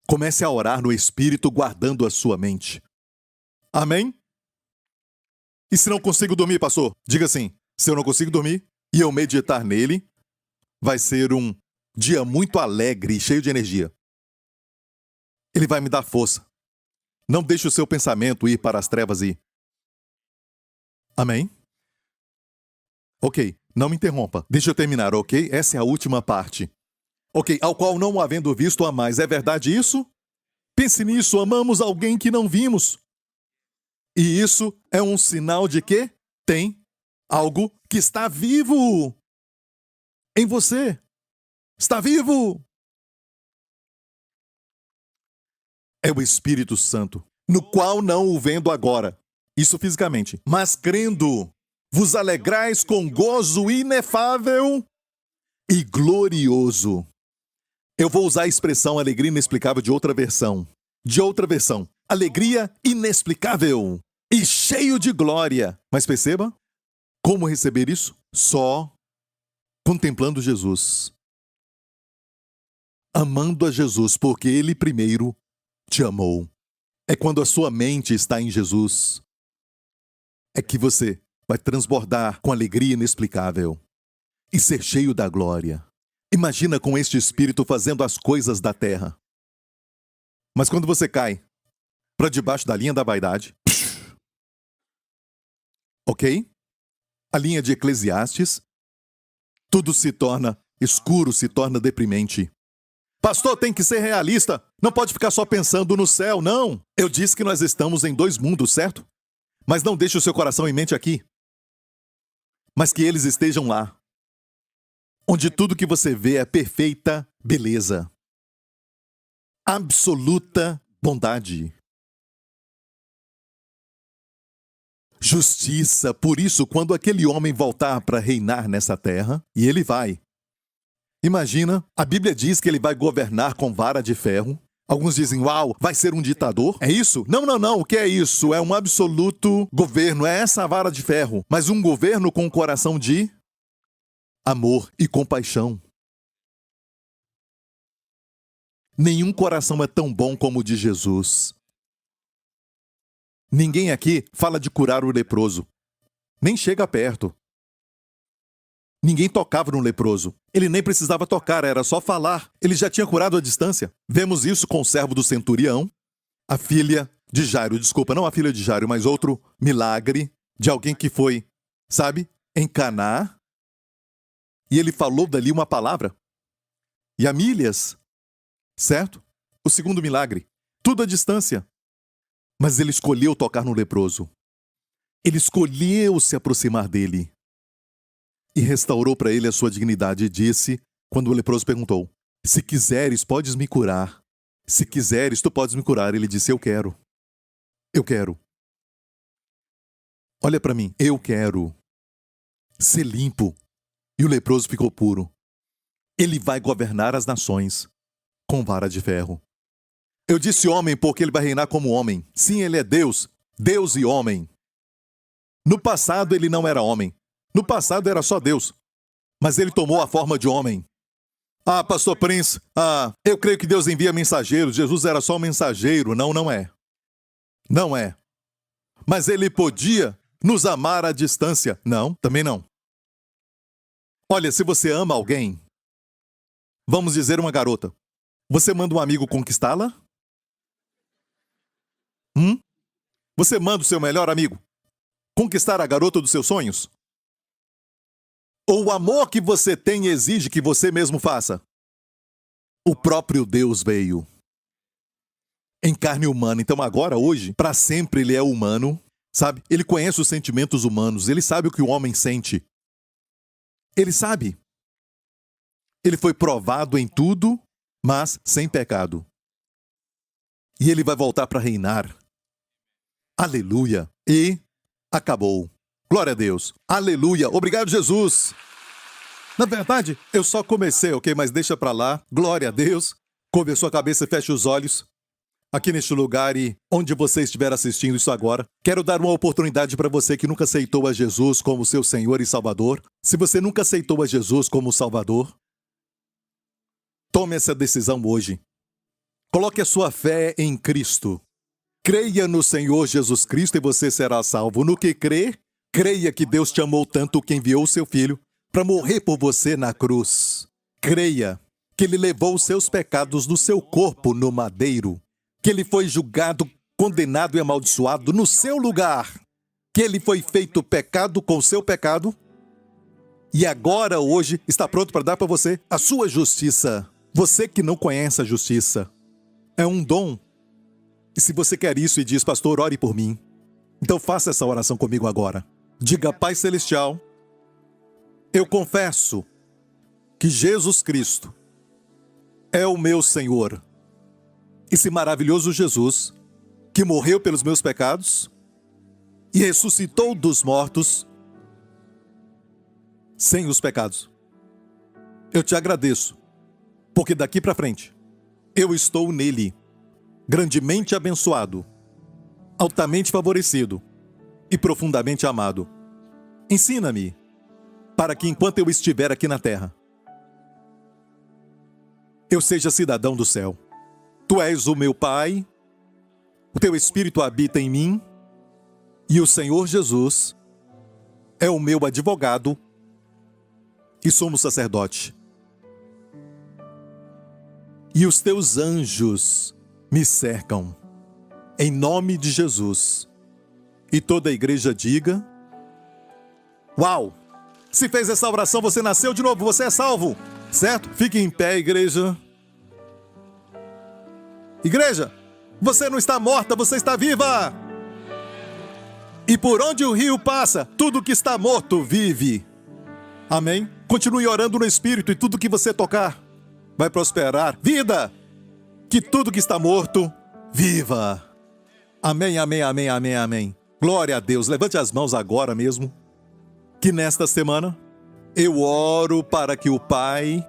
Comece a orar no Espírito, guardando a sua mente. Amém? E se não consigo dormir, pastor? Diga assim: se eu não consigo dormir e eu meditar nele, vai ser um dia muito alegre e cheio de energia. Ele vai me dar força. Não deixe o seu pensamento ir para as trevas e... Amém? Ok, não me interrompa. Deixa eu terminar, ok? Essa é a última parte. Ok, ao qual não havendo visto a mais. É verdade isso? Pense nisso, amamos alguém que não vimos. E isso é um sinal de que tem algo que está vivo em você. Está vivo. É o Espírito Santo, no qual não o vendo agora, isso fisicamente, mas crendo, vos alegrais com gozo inefável e glorioso. Eu vou usar a expressão alegria inexplicável de outra versão. Alegria inexplicável e cheio de glória. Mas perceba, como receber isso? Só contemplando Jesus. Amando a Jesus, porque Ele primeiro te amou. É quando a sua mente está em Jesus. É que você vai transbordar com alegria inexplicável e ser cheio da glória. Imagina com este Espírito fazendo as coisas da terra. Mas quando você cai para debaixo da linha da vaidade, ok? A linha de Eclesiastes, tudo se torna escuro, se torna deprimente. Pastor, tem que ser realista. Não pode ficar só pensando no céu, não. Eu disse que nós estamos em 2 mundos, certo? Mas não deixe o seu coração e mente aqui. Mas que eles estejam lá. Onde tudo que você vê é perfeita beleza. Absoluta bondade. Justiça. Por isso, quando aquele homem voltar para reinar nessa terra, e ele vai. Imagina, a Bíblia diz que ele vai governar com vara de ferro. Alguns dizem, uau, vai ser um ditador? É isso? Não, o que é isso? É um absoluto governo, é essa vara de ferro. Mas um governo com um coração de amor e compaixão. Nenhum coração é tão bom como o de Jesus. Ninguém aqui fala de curar o leproso. Nem chega perto. Ninguém tocava no leproso. Ele nem precisava tocar, era só falar. Ele já tinha curado à distância. Vemos isso com o servo do centurião, a filha de Jairo. Desculpa, não a filha de Jairo, mas outro milagre de alguém que foi, em Caná. E ele falou dali uma palavra. E a milhas, certo? O segundo milagre. Tudo à distância. Mas ele escolheu tocar no leproso. Ele escolheu se aproximar dele. E restaurou para ele a sua dignidade e disse, quando o leproso perguntou, se quiseres, podes me curar. Se quiseres, tu podes me curar. Ele disse, eu quero. Eu quero. Olha para mim, eu quero ser limpo. E o leproso ficou puro. Ele vai governar as nações com vara de ferro. Eu disse homem porque ele vai reinar como homem. Sim, ele é Deus, Deus e homem. No passado ele não era homem. No passado era só Deus, mas ele tomou a forma de homem. Ah, pastor Prince, eu creio que Deus envia mensageiros, Jesus era só um mensageiro. Não, não é. Não é. Mas ele podia nos amar à distância. Não, também não. Olha, se você ama alguém, vamos dizer uma garota, você manda um amigo conquistá-la? Você manda o seu melhor amigo conquistar a garota dos seus sonhos? Ou o amor que você tem exige que você mesmo faça? O próprio Deus veio em carne humana. Então agora, hoje, para sempre ele é humano, sabe? Ele conhece os sentimentos humanos, ele sabe o que o homem sente. Ele sabe. Ele foi provado em tudo, mas sem pecado. E ele vai voltar para reinar. Aleluia. E acabou. Glória a Deus. Aleluia. Obrigado, Jesus. Na verdade, eu só comecei, ok? Mas deixa pra lá. Glória a Deus. Curve a sua cabeça e feche os olhos. Aqui neste lugar e onde você estiver assistindo isso agora, quero dar uma oportunidade para você que nunca aceitou a Jesus como seu Senhor e Salvador. Se você nunca aceitou a Jesus como Salvador, tome essa decisão hoje. Coloque a sua fé em Cristo. Creia no Senhor Jesus Cristo e você será salvo. No que crê, creia que Deus te amou tanto que enviou o seu Filho para morrer por você na cruz. Creia que Ele levou os seus pecados no seu corpo no madeiro, que Ele foi julgado, condenado e amaldiçoado no seu lugar, que Ele foi feito pecado com o seu pecado e agora, hoje, está pronto para dar para você a sua justiça. Você que não conhece a justiça, é um dom. E se você quer isso e diz, pastor, ore por mim, então faça essa oração comigo agora. Diga, Pai Celestial, eu confesso que Jesus Cristo é o meu Senhor. Esse maravilhoso Jesus que morreu pelos meus pecados e ressuscitou dos mortos sem os pecados. Eu te agradeço, porque daqui para frente eu estou nele, grandemente abençoado, altamente favorecido e profundamente amado. Ensina-me, para que enquanto eu estiver aqui na terra, eu seja cidadão do céu. Tu és o meu Pai, o teu Espírito habita em mim, e o Senhor Jesus é o meu advogado e sumo sacerdote. E os teus anjos me cercam, em nome de Jesus. E toda a igreja diga, uau! Se fez essa oração, você nasceu de novo, você é salvo, certo? Fique em pé, igreja. Igreja, você não está morta, você está viva. E por onde o rio passa, tudo que está morto vive. Amém? Continue orando no Espírito e tudo que você tocar vai prosperar. Vida! Que tudo que está morto, viva. Amém, amém, amém, amém, amém. Glória a Deus. Levante as mãos agora mesmo. Que nesta semana eu oro para que o Pai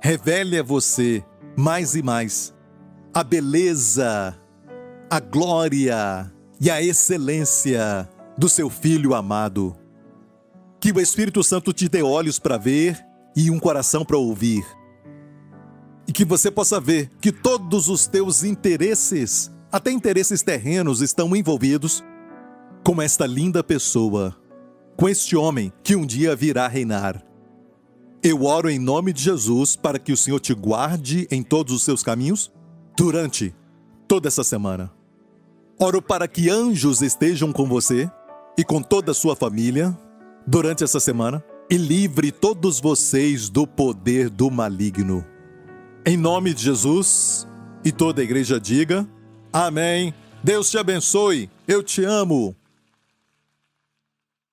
revele a você mais e mais a beleza, a glória e a excelência do seu Filho amado. Que o Espírito Santo te dê olhos para ver e um coração para ouvir. E que você possa ver que todos os teus interesses, até interesses terrenos, estão envolvidos com esta linda pessoa, com este homem que um dia virá reinar. Eu oro em nome de Jesus para que o Senhor te guarde em todos os seus caminhos durante toda essa semana. Oro para que anjos estejam com você e com toda a sua família durante essa semana e livre todos vocês do poder do maligno. Em nome de Jesus, e toda a igreja diga, amém. Deus te abençoe, eu te amo.